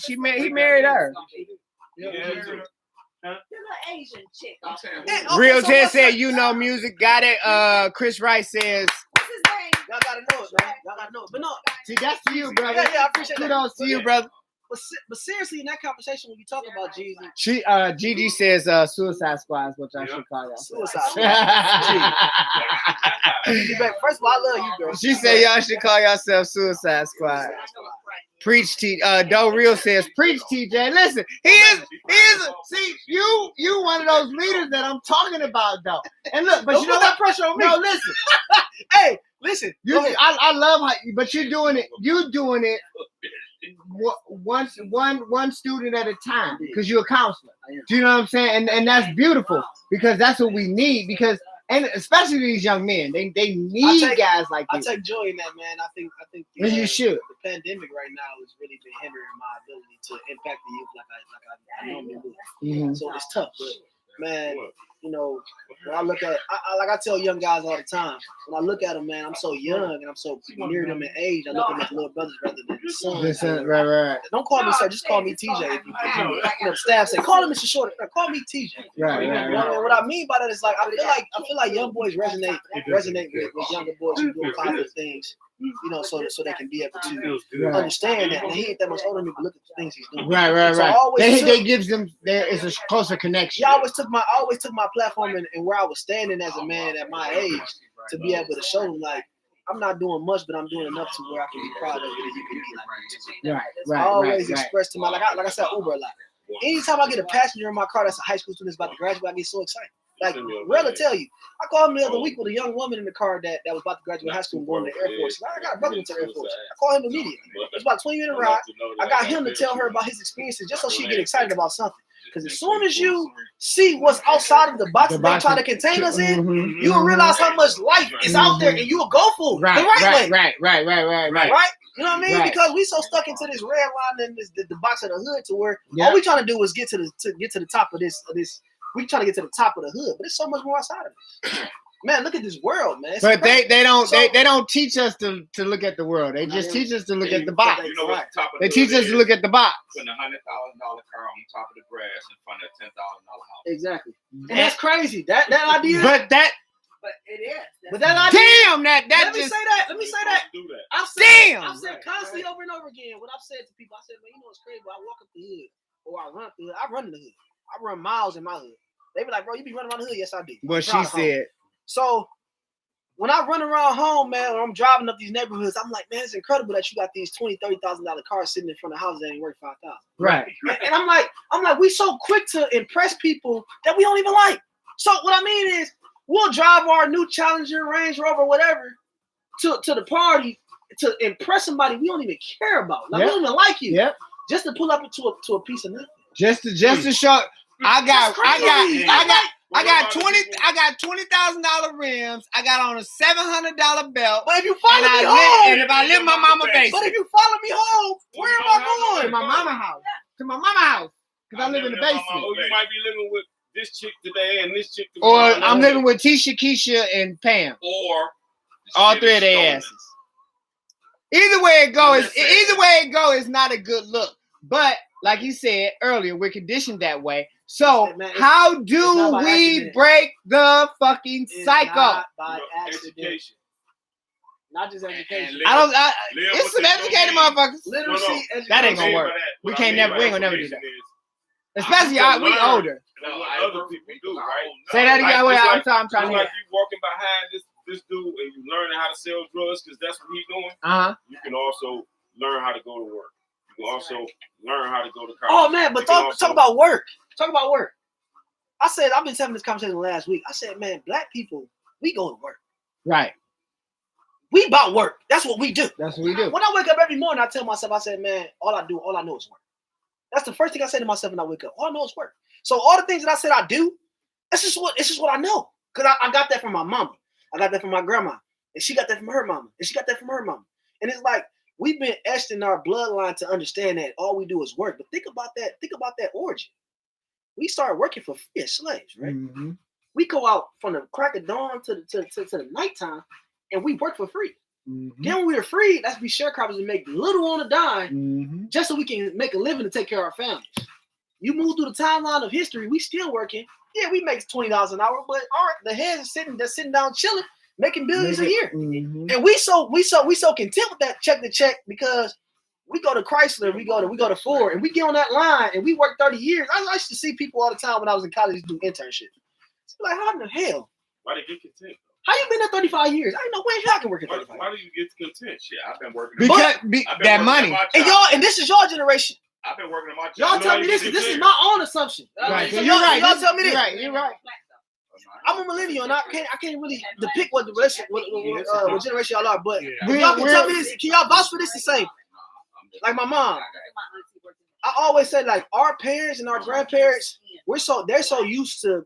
He married her. The Asian chick. Real Ted said, you know music, got it. Chris Rice says, What's his name? Y'all gotta know it, man. Y'all gotta know it. But no, see, that's to you, brother. Yeah, I appreciate that. Kudos to you, brother. But seriously, in that conversation, when you talk about Jeezy, Gigi says Suicide Squad is what I should call y'all. Suicide Squad. First of all, I love you, girl. She said y'all should call yourself Suicide Squad. Preach, Do Real says, preach, TJ. Listen, he is. See, you one of those leaders that I'm talking about, though. And look, but you know that pressure on me. No, listen. Hey, listen. I love how, but you're doing it. one student at a time, because you're a counselor. Do you know what I'm saying? And that's beautiful, because that's what we need. Because and especially these young men, they need guys like I you. take joy in that, man. I think You should. The pandemic right now has really been hindering my ability to impact the youth like I normally would. Mm-hmm. So it's tough, but man, you know, when I look at, I tell young guys all the time, when I look at them, man, I'm so young and I'm so near them in age. I look at them as little brothers rather than sons. Right. Don't call me sir, just call me TJ. You know, staff say, call him Mr. Short. Call me TJ. Right. You know, what I mean by that is like I feel like young boys resonate with younger boys who do positive things. You know, so they can be able to understand that. And he ain't that much older than me, but look at the things he's doing. Right. So They gives them it's a closer connection. I always took my platform and where I was standing as a man at my age to be able to show them like I'm not doing much, but I'm doing enough to where I can be proud of it and you can be like me. Right. I always express to my like I said Uber a lot. Anytime I get a passenger in my car that's a high school student that's about to graduate, I get so excited. Like, Rel will tell you, I called him the other week with a young woman in the car that was about to graduate high school and going to the Air Force. I got a brother into the Air Force. I called him immediately. It was about a 20-minute ride. I got him to tell her about his experiences just so she get excited about something. Because as soon as you see what's outside of the box that they try to contain us in, you will realize how much life is out there, and you will go for it the right way. Right? You know what I mean? Right. Because we so stuck into this red line and the box of the hood to where all we trying to do is get to the top of this. We trying to get to the top of the hood, but there's so much more outside of this. Man, look at this world, man. It's but crazy. they don't teach us to look at the world. They just teach us to look at the box. You know what the top of They the teach hood us to is? look at the box. Putting $100,000 car on top of the grass in front of a $10,000 house. Exactly. And that's crazy. That idea. But it is. But that idea. Damn, that Let me just say that. Let me say that. Do that. I've said constantly over and over again what I've said to people. I said, man, you know what's crazy? When I walk up the hood or I run up the hood, I run in the hood. I run miles in my hood. They be like, bro, you be running around the hood? Yes, I do. what she said. So when I run around home, man, or I'm driving up these neighborhoods, I'm like, man, it's incredible that you got these $20,000-$30,000 cars sitting in front of houses that ain't worth $5,000. Right. And I'm like, we so quick to impress people that we don't even like. So what I mean is, we'll drive our new Challenger, Range Rover, whatever, to the party to impress somebody we don't even care about. Like we don't even like you. Yep. Just to pull up to a piece of nothing. Just to show. I got $20,000 rims. I got on a $700 belt. But if you follow me home, and if I live in my mama basement. but if you follow me home, where am I going? To my mama house. To my mama house. Because I live in the basement. Oh, you might be living with this chick today and this chick tomorrow. Or I'm living with Tisha, Keisha, and Pam. Or all three of their asses. Either way it go is not a good look. But like you said earlier, we're conditioned that way. So how do we break the fucking cycle? Not by accident. Education. Not just education. It's some educated motherfuckers. Literacy, that ain't gonna work. We ain't gonna never do that. Especially we older. What other people do, right? Say that again. I'm trying to hear. Like you walking behind this dude and you learning how to sell drugs because that's what he's doing. You can also learn how to go to work. You can also learn how to go to college. Oh man, but talk about work. Talk about work. I've been having this conversation last week. I said, man, black people, we go to work. Right. We about work. That's what we do. That's what we do. When I wake up every morning, I tell myself, I said, man, all I know is work. That's the first thing I say to myself when I wake up. All I know is work. So all the things that I said I do, it's just what I know. Because I got that from my mama. I got that from my grandma. And she got that from her mama. And she got that from her mama. And it's like, we've been etched in our bloodline to understand that all we do is work. But think about that origin. We started working for free as slaves, right? Mm-hmm. We go out from the crack of dawn to the nighttime, and we work for free. Mm-hmm. Then when we were free, let's be sharecroppers and make little on a dime, just so we can make a living to take care of our families. You move through the timeline of history, we still working. Yeah, we make $20 an hour, but the heads are sitting down chilling, making billions a year. Mm-hmm. And we so content with that check to check because we go to Chrysler, we go to Ford, and we get on that line and we work 30 years. I used to see people all the time when I was in college do internships. It's like, how in the hell? Why they get content? How you been there 35 years? I didn't know when I can work at 35. Why do you get content? Shit, I've been working. That money. And this is your generation. I've been working at my job. Y'all tell me this. This is my own assumption. Right. So you're right. Y'all tell me this. You're right. I'm a millennial, and I can't really depict what the relationship, what generation y'all are. But y'all can tell me this. Can y'all vouch for this the same? like my mom. I always said like our parents and our grandparents, they're so used to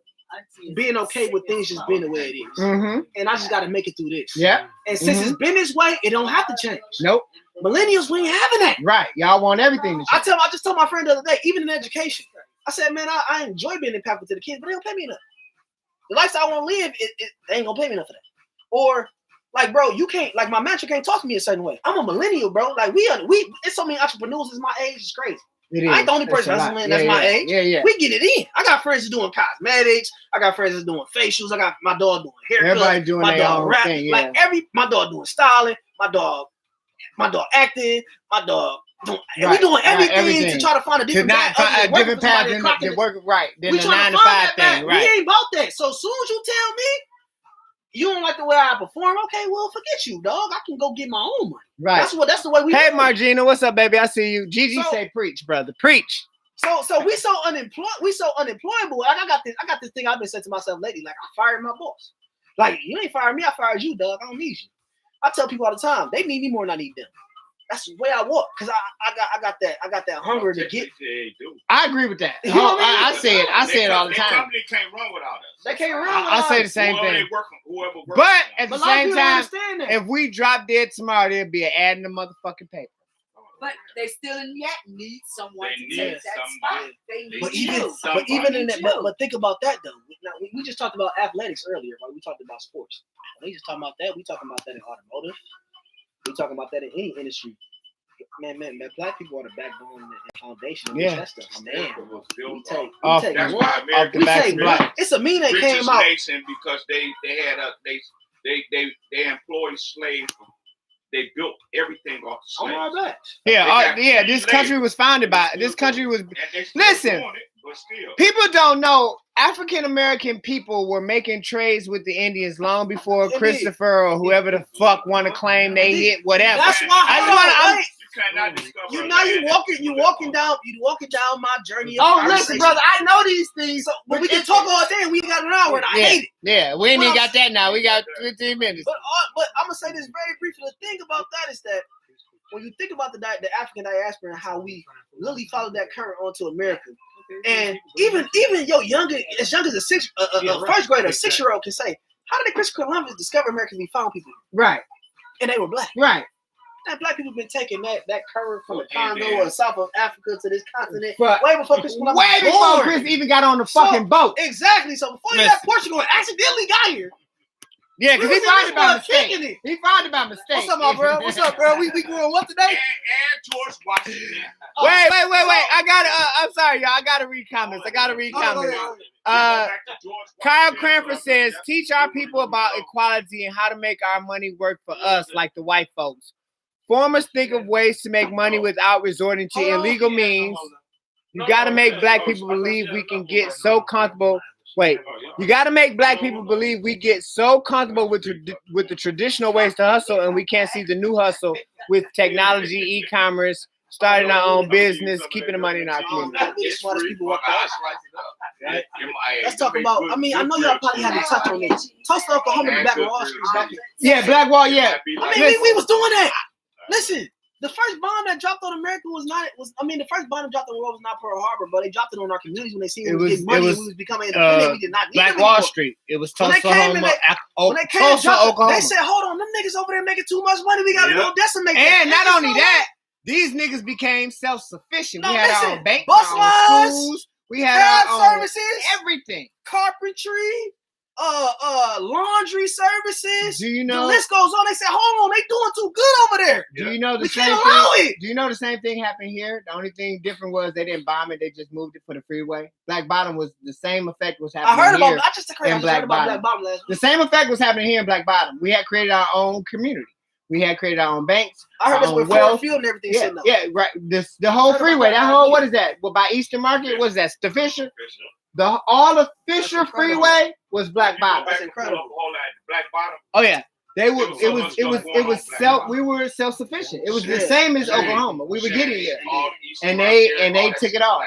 being okay with things just being the way it is. Mm-hmm. And I just got to make it through this. Yeah. And since it's been this way, it don't have to change. Nope. Millennials, we ain't having that. Right. Y'all want everything to change. I just told my friend the other day, even in education, I said, man, I enjoy being impactful to the kids, but they don't pay me enough. The lifestyle I want to live, they ain't gonna pay me enough for that. Or like, bro, you can't, like my mentor can't talk to me a certain way. I'm a millennial, bro. Like it's so many entrepreneurs in my age, it's crazy. I ain't the only person that's my age. Yeah. We get it in. I got friends that's doing cosmetics. I got friends that's doing facials. I got my dog doing haircuts. Everybody doing my their dog own rap. thing. Yeah. Like my dog doing styling. My dog acting. My dog doing. We doing everything to try to find a different path. A different path than work right. Than the 9 to 5 thing. Right. We ain't about that. So as soon as you tell me you don't like the way I perform, okay, well, forget you, dog. I can go get my own money. Right. That's the way we. Hey, Margina, what's up, baby? I see you. Gigi say preach, brother. Preach. So we so unemployable. Like I got this thing I've been saying to myself lately. Like I fired my boss. Like you ain't fired me, I fired you, dog. I don't need you. I tell people all the time, they need me more than I need them. That's the way I walk, cause I got that hunger to get. I agree with that. You know what I say it all the time. The company can't run without us. They can't run. I say the same thing. Whoever works But at the a lot of same people time, understand that. if we drop dead tomorrow, there'll be an ad in the motherfucking paper. But they still yet need someone to take that somebody. spot. They need But you. even in that, but think about that though. Now, we just talked about athletics earlier, right? We talked about sports. We just talking about that. We talking about that in automotive. We talking about that in any industry. Man, black people are the backbone and foundation. Yeah. That stuff. Man, we take Off one. the back We take one. It's a meme that came out. Nation because they employed slaves. They built everything off the slaves. On our backs. Yeah. This country was founded by. This country was. Listen. But still, People don't know African American people were making trades with the Indians long before Christopher or whoever the fuck want to claim they hit whatever. That's why you cannot discover. You walking down my journey. Oh, listen, brother, I know these things. But we can talk all day. We got an hour, and I hate it. Yeah, we ain't even got that now. We got 15 minutes. But I'm gonna say this very briefly. The thing about that is that when you think about the African diaspora and how we really followed that current onto America, and even as young as a first grader, a 6-year-old can say, "How did Christopher Columbus discover America? We found people, Right, and they were black. right. And black people been taking that current from the Congo or South of Africa to this continent But way before Christopher Columbus. Way before Chris even got on the fucking boat. Exactly. So before he left Portugal and accidentally got here. Yeah, because he found it by mistake. He found it by mistake. What's up, my bro? What's up, bro? We growing up today? And George Washington. Wait. I gotta. I'm sorry, y'all. I gotta read comments. Kyle Cranford says, "Teach our people about equality and how to make our money work for us, like the white folks. Farmers think of ways to make money without resorting to illegal means. You got to make black people believe we can get so comfortable." You got to make black people believe we get so comfortable with the traditional ways to hustle, and we can't see the new hustle with technology, e-commerce, starting our own business, keeping the money in our community. The smartest people walk the earth. Right? Let's talk about. I mean, I know y'all probably had to touch on this. Tulsa, Oklahoma, the Black Wall Street. Yeah, Black Wall. Yeah. I mean, we was doing that. Listen. The first bomb that dropped on America the first bomb that dropped on the world was not Pearl Harbor, but they dropped it on our communities when they seen we was getting money and we was becoming independent. We did not need Black Wall Street. It was Tulsa, Oklahoma. They said, hold on, them niggas over there making too much money. We gotta go decimate that. And not only that, these niggas became self-sufficient. We had our own banks, bus our own lines, schools. We had our own services, everything. Carpentry. Laundry services. Do you know the list goes on? They say, hold on, they doing too good over there. Do you know the same thing? Do you know the same thing happened here? The only thing different was they didn't bomb it; they just moved it for the freeway. Black Bottom was the same effect was happening. I heard here about. I just heard about Black Bottom last week. The same effect was happening here in Black Bottom. We had created our own community. We had created our own banks. I heard this with Ford Field and everything. Yeah, right. The whole freeway, that whole what is that? Well, by Eastern Market, what is that? The Fisher. All the Fisher Freeway was Black Bottom. That's incredible. Black Bottom. Oh yeah, they were. It was self. We were self-sufficient. It was the same as Oklahoma. We were getting there, and they took it off.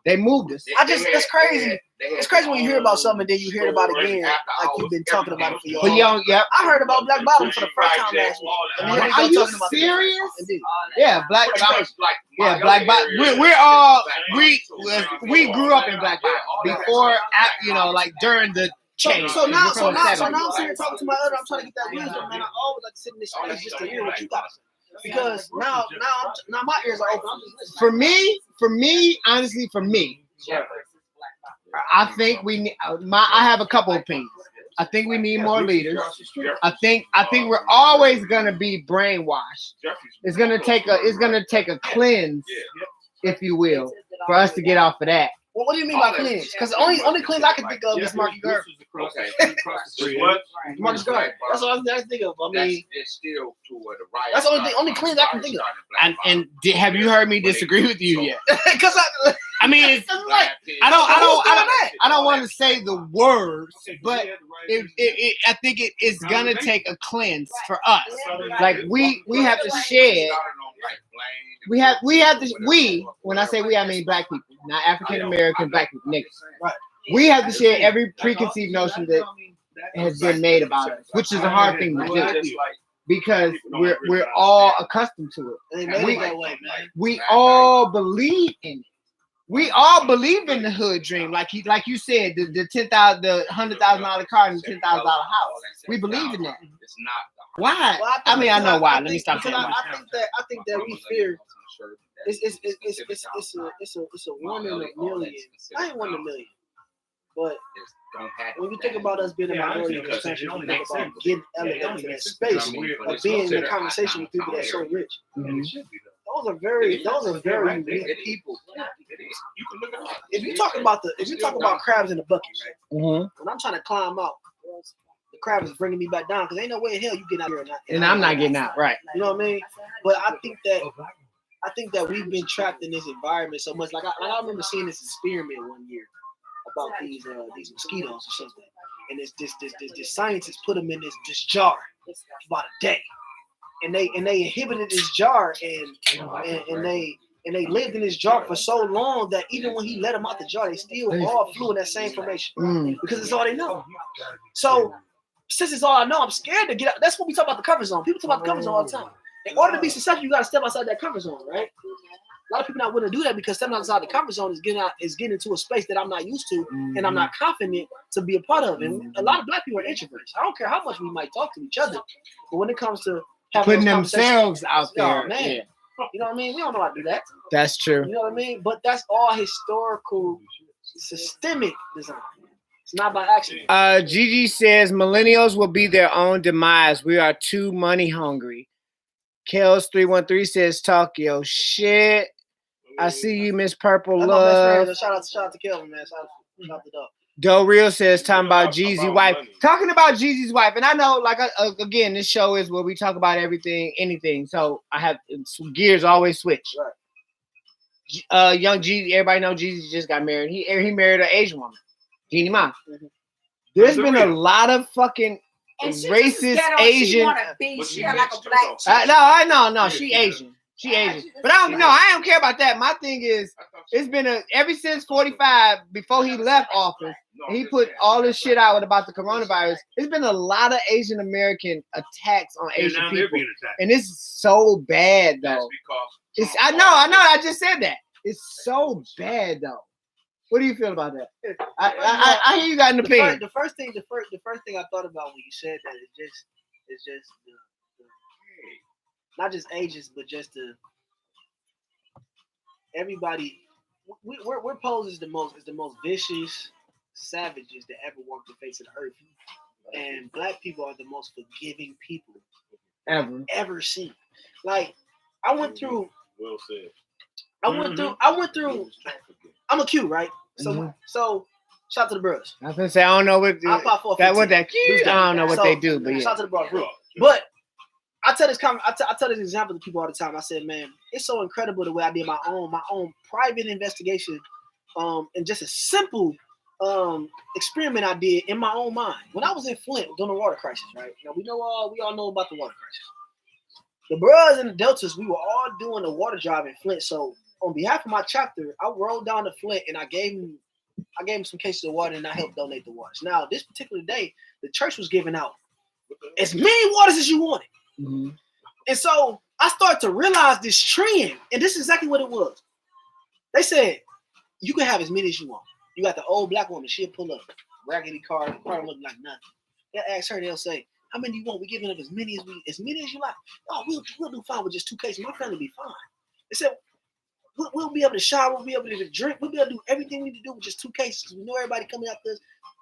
They moved us. That's crazy. It's crazy when you hear about something and then you hear about it again, like you've been talking about it for your But whole yeah, I heard about Black Bottom for the first time last week. And here we go are you talking about the- serious? Indeed. Yeah, Black Bottom. Yeah, Black Bottom. We're all we grew up in Black Bottom before, like during the change. So now We're from the I'm 70s. sitting here talking to my other. I'm trying to get that wisdom, man. I always like to sit in this space just to hear what you got to say. Because now my ears are open. I'm just listening. For me, honestly, I think we need. I have a couple opinions. I think we need more leaders. I think we're always gonna be brainwashed. It's gonna take a cleanse, if you will, for us to get off of that. Well, what do you mean by cleanse? Because the only cleanse I can think of is Marky Garvey. Marcus Garvey. That's what I think of. I mean, that's the only cleanse I can think of. And have you heard me disagree with you yet? Because I mean, I don't want to say the words, but I think it's gonna take a cleanse for us. Like we have to shed. We have to. When I say we, I mean Black people, not African American Black people, niggas. Right. We have to share every preconceived notion that has been made about us, which is a hard thing to do because we're all accustomed to it. We all believe in it. We all believe in the hood dream, like you said, the $10,000, the $100,000 car and the $10,000 house. We believe in that. It's not. Why? Well, I know why. Let me stop saying saying that. I think that we fear. It's a 1 in a million. I ain't 1 in a million, but when you think about us being a minority in this country, you think about getting elevated to that space of being in a conversation with people that's so rich. Mm-hmm. Those are very unique people. If you talk about crabs in the bucket, right? Mm-hmm. When I'm trying to climb out, the crab is bringing me back down because ain't no way in hell you get out here or not. And I'm not getting out, right? You know what I mean? But I think that we've been trapped in this environment so much. Like I remember seeing this experiment one year about these mosquitoes or something, and this scientist put them in this jar for about a day, and they inhibited this jar and they lived in this jar for so long that even when he let them out the jar, they still all flew in that same formation because it's all they know. So since it's all I know, I'm scared to get out. That's what we talk about the comfort zone. People talk about the comfort zone all the time. In order to be successful, you got to step outside that comfort zone, right? A lot of people not willing to do that because stepping outside the comfort zone is getting into a space that I'm not used to and I'm not confident to be a part of. And a lot of Black people are introverts. I don't care how much we might talk to each other, but when it comes to putting themselves out there, man, yeah. You know what I mean? We don't know how to do that. That's true. You know what I mean? But that's all historical, systemic design. It's not by accident. Gigi says millennials will be their own demise. We are too money hungry. Kels 313 says talk your shit. I see you, Miss Purple That's Love. my best friend. Shout out to Kelvin, man. Shout out to Doug. Doe Real says talking about Jeezy wife. Talking about Jeezy's wife, and I know, like, again, this show is where we talk about everything, anything. So I have gears always switch. Right. Young Jeezy, everybody know Jeezy just got married. He married an Asian woman, Jeannie Ma. Mm-hmm. There's been a lot of fucking racist Asian. She like a black. No. She Asian. She Asian. But I don't care about that. My thing is, it's been ever since 45, before he left office, and he put all this shit out about the coronavirus. There's been a lot of Asian American attacks on Asian people, and it's so bad though. I know. I just said that. It's so bad though. What do you feel about that? I hear you got an opinion. The first thing I thought about when you said that is just not just ages, but just everybody. We're posed as the most vicious savages that ever walked the face of the earth, and Black people are the most forgiving people ever seen. Like I went through. Well said. I went through. I'm a Q, right? So shout out to the bros. I was gonna say I don't know what I don't know what they do, but yeah. Shout out to the bros. But I tell this example to people all the time. I said, man, it's so incredible the way I did my own private investigation, and just a simple experiment I did in my own mind when I was in Flint during the water crisis. Right? Now we all know about the water crisis. The bros in the Deltas, we were all doing a water drive in Flint. So on behalf of my chapter, I rolled down to Flint and I gave them I gave him some cases of water and I helped donate the waters. Now, this particular day, the church was giving out as many waters as you wanted. Mm-hmm. And so I started to realize this trend, and this is exactly what it was. They said, you can have as many as you want. You got the old black woman, she'll pull up, raggedy car, car look like nothing. They'll ask her, they'll say, how many do you want? We're giving up as many as you like. Oh, we'll do fine with just 2 cases. My family will be fine. They said, we'll be able to shower, we'll be able to drink, we'll be able to do everything we need to do with just 2 cases because we know everybody coming out there.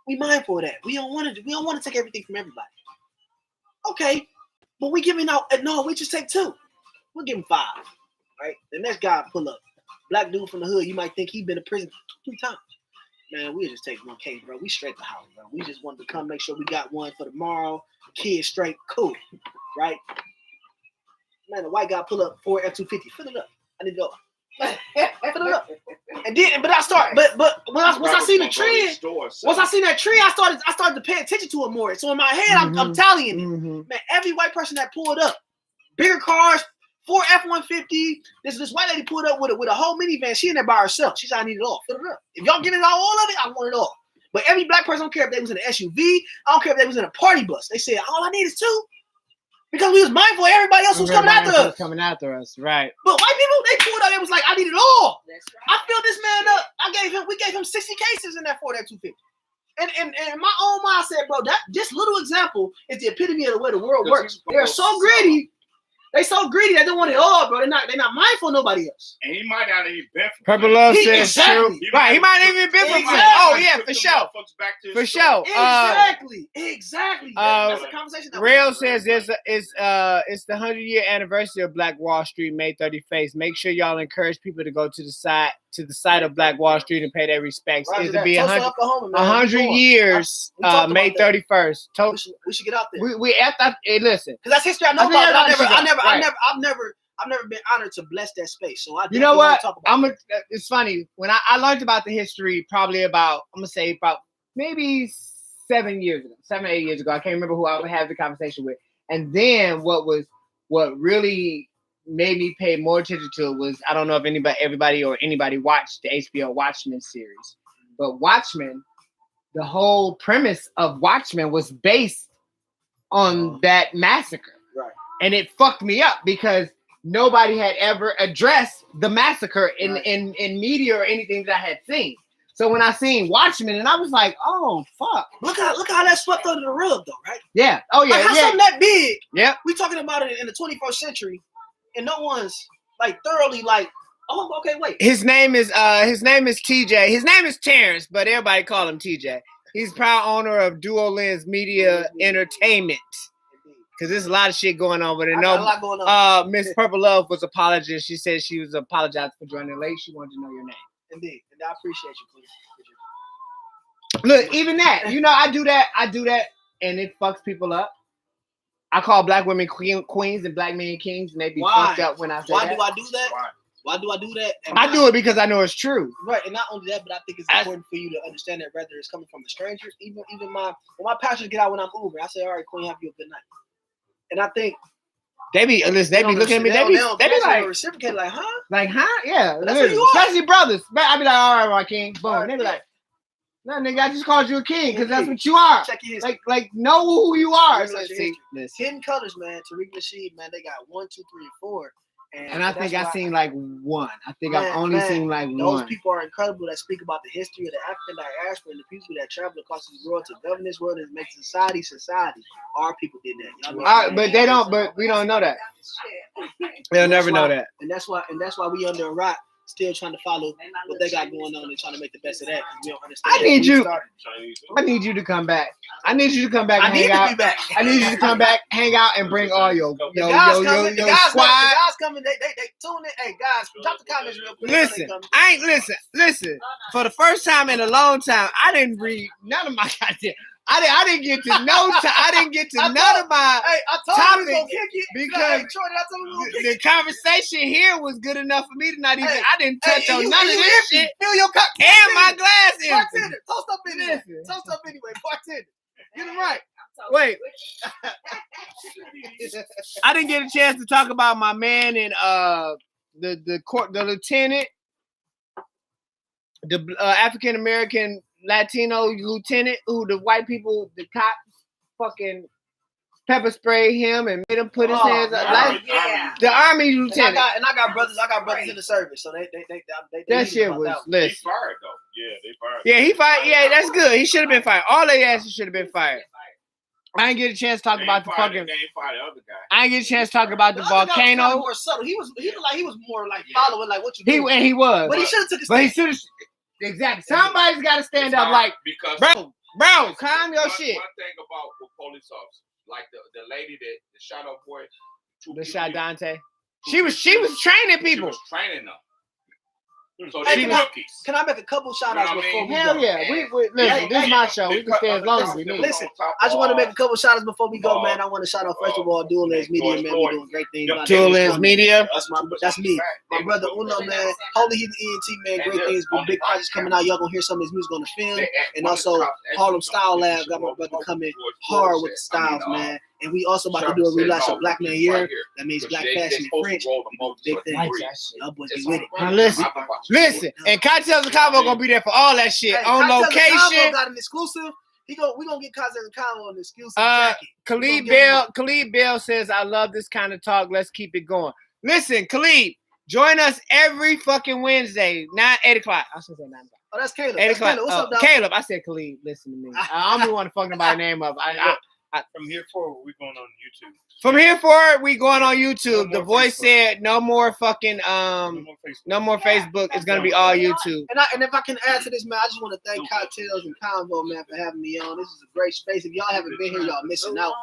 We mindful of that. We don't want to take everything from everybody. Okay, but we giving out. No, we just take 2. We'll give him 5. Right? The next guy pull up, black dude from the hood. You might think he been in prison 2 times. Man, we'll just take 1 case, bro. We straight the house, bro. We just wanted to come make sure we got one for tomorrow. Kids straight, cool, right? Man, the white guy pull up 4 F-250. Fill it up. I need to go. Fill it up. And then, but I start, but once I seen the trend, once I seen that trend, I started to pay attention to it more. So in my head, I'm tallying it. Mm-hmm. Man, every white person that pulled up, bigger cars, 4 F-150. This white lady pulled up with a whole minivan. She in there by herself. She said, I need it all. Fill it up. If y'all give it all of it, I want it all. But every black person, I don't care if they was in an SUV. I don't care if they was in a party bus. They said, all I need is 2. Because we was mindful of everybody else who was coming after us. Right. But white people, they pulled up. They was like, I need it all. That's right. I filled this man up. We gave him 60 cases in that Ford F-250. And in my own mind, I said, bro, this little example is the epitome of the way the world works. They're so greedy. They so greedy they don't want it all, bro. They're not mindful of nobody else. And he might not even been from Purple Love says exactly. true. Right, he might not even been from Exactly. Oh yeah, for sure. For sure. Exactly. That's a conversation. Rail says it's the 100-year anniversary of Black Wall Street, May 31st. Make sure y'all encourage people to go to the site of Black Wall Street and pay their respects. It'll be 100 years, May 31st. We should get out there. We at that. Hey, listen, because that's history I know about. I've never been honored to bless that space. So you know what? It's funny when I learned about the history probably about maybe 7 or 8 years ago. I can't remember who I would have the conversation with. And then what really made me pay more attention to it was, I don't know if anybody watched the HBO Watchmen series, but Watchmen, the whole premise of Watchmen was based on that massacre. Right. And it fucked me up because nobody had ever addressed the massacre in media or anything that I had seen. So when I seen Watchmen, and I was like, "Oh fuck!" Look how that swept under the rug, though, right? Yeah. Oh yeah. Like how something that big? Yeah. We talking about it in the 21st century, and no one's like thoroughly like, "Oh, okay, wait." His name is TJ. His name is Terrence, but everybody call him TJ. He's proud owner of Duolenz Media Entertainment. Because there's a lot of shit going on with it. No, a lot going on. Miss Purple Love was apologizing. She said she was apologizing for joining late. She wanted to know your name. Indeed. And I appreciate you, please. Look, even that. You know, I do that, and it fucks people up. I call black women queens and black men kings, and they be fucked up when I say that. Why do I do that? Why do I do that? I do it because I know it's true. Right, and not only that, but I think it's important for you to understand that whether it's coming from a stranger, even when my pastors get out when I'm Uber, I say, all right, queen, have you a good night. And I think they be looking at me. They be like reciprocate, like, huh? Like, huh? Yeah. That's who you are. Especially brothers. I be like, all right, my king. Boom. Right, they be like, no, nigga, I just called you a king because that's what you are. Check your history. Like, know who you are. Hidden colors, man. Tariq Nasheed, man. They got 1, 2, 3, and 4. And I think I seen like 1. I think I've only seen like 1. Those people are incredible that speak about the history of the African diaspora and the people that travel across the world to govern this world and make society. Our people did that. But they don't. But we don't know that. They'll never know that. And that's why we under a rock, still trying to follow what they got going on and trying to make the best of that because we don't understand. I need you to come back. I need you to come back and hang out. I need you to come back, hang out, and bring all your squad. The guys coming. They tune in. Hey guys, drop the comments real quick. Listen. For the first time in a long time, I didn't read none of my goddamn. I didn't get to know. I didn't get to none of my topics because the conversation here was good enough for me to not even. I didn't touch on none of this shit. Fill your cup and my glass in. Bartender, toast up anyway. Bartender, get it right. Wait, I didn't get a chance to talk about my man and the lieutenant. the African American Latino lieutenant who the white people, the cops, fucking pepper sprayed him and made him put his hands up. Like the army lieutenant. And I got brothers in the service, so they that shit was They listen. fired though. Yeah, they fired. Yeah, he fired. Yeah, that's good. He should have been fired. All their asses should have been fired. I didn't get a chance to talk about the fucking. They ain't fired the other guy. I didn't get a chance to talk about the other guy was kinda volcano. more subtle. He was more like following like what you do. He was. But he should have took a But he stand. should have. Exactly. Somebody's got to stand up. Like, because bro, calm your shit. One thing about with police officers, like the lady that shot up boy, The shot Dante. She was training She people. was training them. So Hey, they rookies. Can I make a couple shout outs You know what I before mean? we Hell go? yeah. We listen, this is my show. We can stay as long as we need. Listen, I just want to make a couple shout outs before we go, man. I want to shout out first of all Duolenz Media, man. We're doing great things. Duolenz Media. That's me. My brother Uno, man. Holy, he's the ENT, man. Great things. Big projects coming out. Y'all gonna hear some of his music on the film. And also Harlem Style Lab. Got my brother coming hard with the styles, man. And we also about to do a relaunch of Black Man Year. That means Black Fashion in French. Big thing. Y'all boys be with it. Now listen. And Cocktails and Combo gonna be there for all that shit Hey, on Cocktails and Combo location. got an exclusive. We gonna get Cocktails and Combo an exclusive jacket. Khalid Bell says, I love this kind of talk. Let's keep it going. Listen, Khalid, join us every fucking Wednesday, 8 o'clock. I should say 9 o'clock. Oh, that's Caleb. 8 That's o'clock. Caleb. What's up, dog? Caleb, I said Khalid. Listen to me. I'm the one fucking nobody's name up. From here forward, we're going on YouTube. From here forward, we going on YouTube. No The more voice Facebook. said no more fucking no more Facebook. It's gonna be all YouTube. And if I can add to this, man, I just want to thank Cocktails and Convo, man, for having me on. This is a great space. If y'all haven't been here, y'all missing out,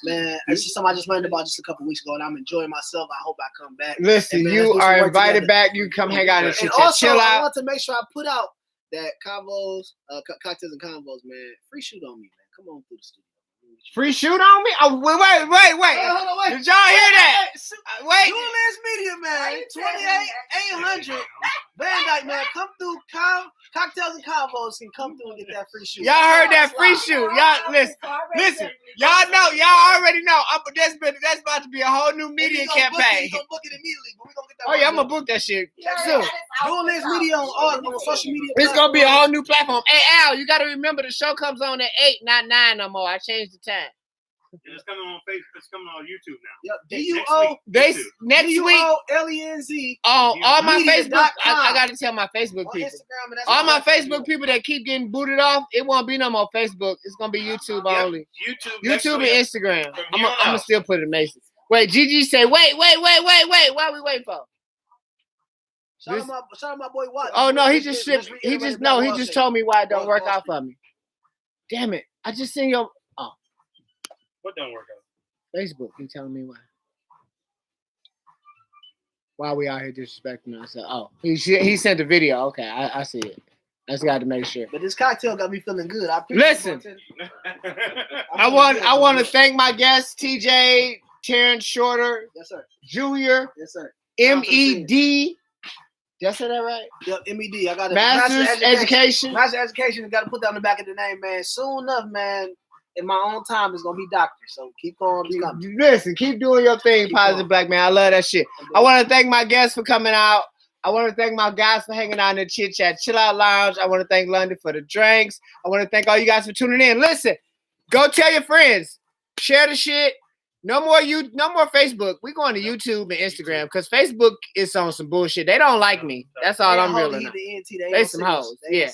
man. This is something I just learned about just a couple weeks ago, and I'm enjoying myself. I hope I come back. Listen, And, man, you let's do some are work invited together. back. You come hang out and shit. And also, Chill I out. want to make sure I put out that Convos, Cocktails and Convos, man. Free shoot on me, man. Come on through the studio. Free shoot on me? Oh, wait. Hey, hold on, wait. Did y'all hear that? Wait. Duolenz Media, man. 28-800 Van Dyke, man. Come through. Cocktails and Convos can come through and get that free shoot. Y'all heard that free shoot. Y'all listen. Y'all know. Y'all already know. That's about to be a whole new media campaign. We're gonna book it immediately, but we're gonna get that. Oh yeah, I'm gonna book that shit soon. Duolenz Media on social media. It's gonna be a whole new platform. Hey Al, you gotta remember the show comes on at 8, not 9 no more. I changed the time. It's coming on Facebook. It's coming on YouTube now. Yep. Next week DUOLENZ. on all my Media.com. Facebook. I gotta tell my Facebook On people. Instagram, and that's All my all I Facebook people that keep getting booted off, it won't be no more Facebook. It's gonna be YouTube only. YouTube and Instagram. I'm gonna still put it Mason. Wait, Gigi say, wait. What are we waiting for? Shout out my boy Watt. Oh no, he just told me why it don't work out for me. Damn it. I just seen your What don't work out? Facebook. He telling me why. Why we out here disrespecting us? Oh, he sent a video. Okay, I see it. I just got to make sure. But this cocktail got me feeling good. I appreciate Listen, it. I want to thank my guests, TJ, Terrence Shorter, Yes, sir. Junior, Yes, sir. MED. Did I say that right? Yep, MED. I got a Master's Education. Master's Education. Got to put that on the back of the name, man. Soon enough, man. In my own time, it's gonna be doctor. So keep going. Listen, keep doing your thing, Positive Black Man. I love that shit. I want to thank my guests for coming out. I want to thank my guys for hanging out in the Chit Chat Chill Out Lounge. I want to thank London for the drinks. I want to thank all you guys for tuning in. Listen, go tell your friends. Share the shit. No more Facebook. We going to YouTube and Instagram because Facebook is on some bullshit. They don't like me. That's all I'm reeling on. They some hoes. Yeah.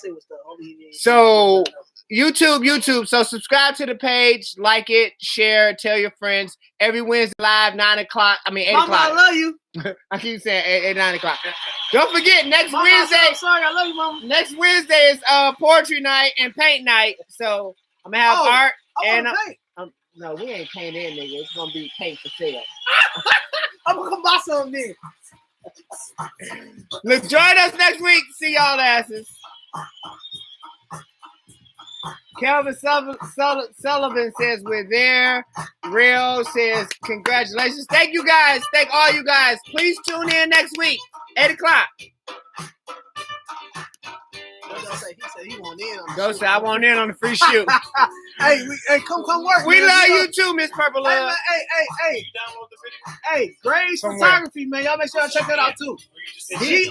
So YouTube. So subscribe to the page, like it, share, tell your friends. Every Wednesday live, 9 o'clock. 8 Mama, o'clock. I love you. I keep saying 8, 9 o'clock. Don't forget, next Mama, Wednesday. I'm sorry, I love you, Mama. Next Wednesday is poetry night and paint night. So I'm gonna have art and no, we ain't painting, nigga. It's gonna be paint for sale. I'm gonna come buy something then. Look, join us next week. See y'all asses. Kelvin Sullivan says we're there. Real says congratulations. Thank you guys. Thank all you guys. Please tune in next week, 8 o'clock. He said he want in on Go say I want in on the free shoot. Hey, come work. We man. love you too, Miss Purple Hey, Love. man, hey. Hey, Grace From Photography, man. Y'all make sure y'all check that out too. He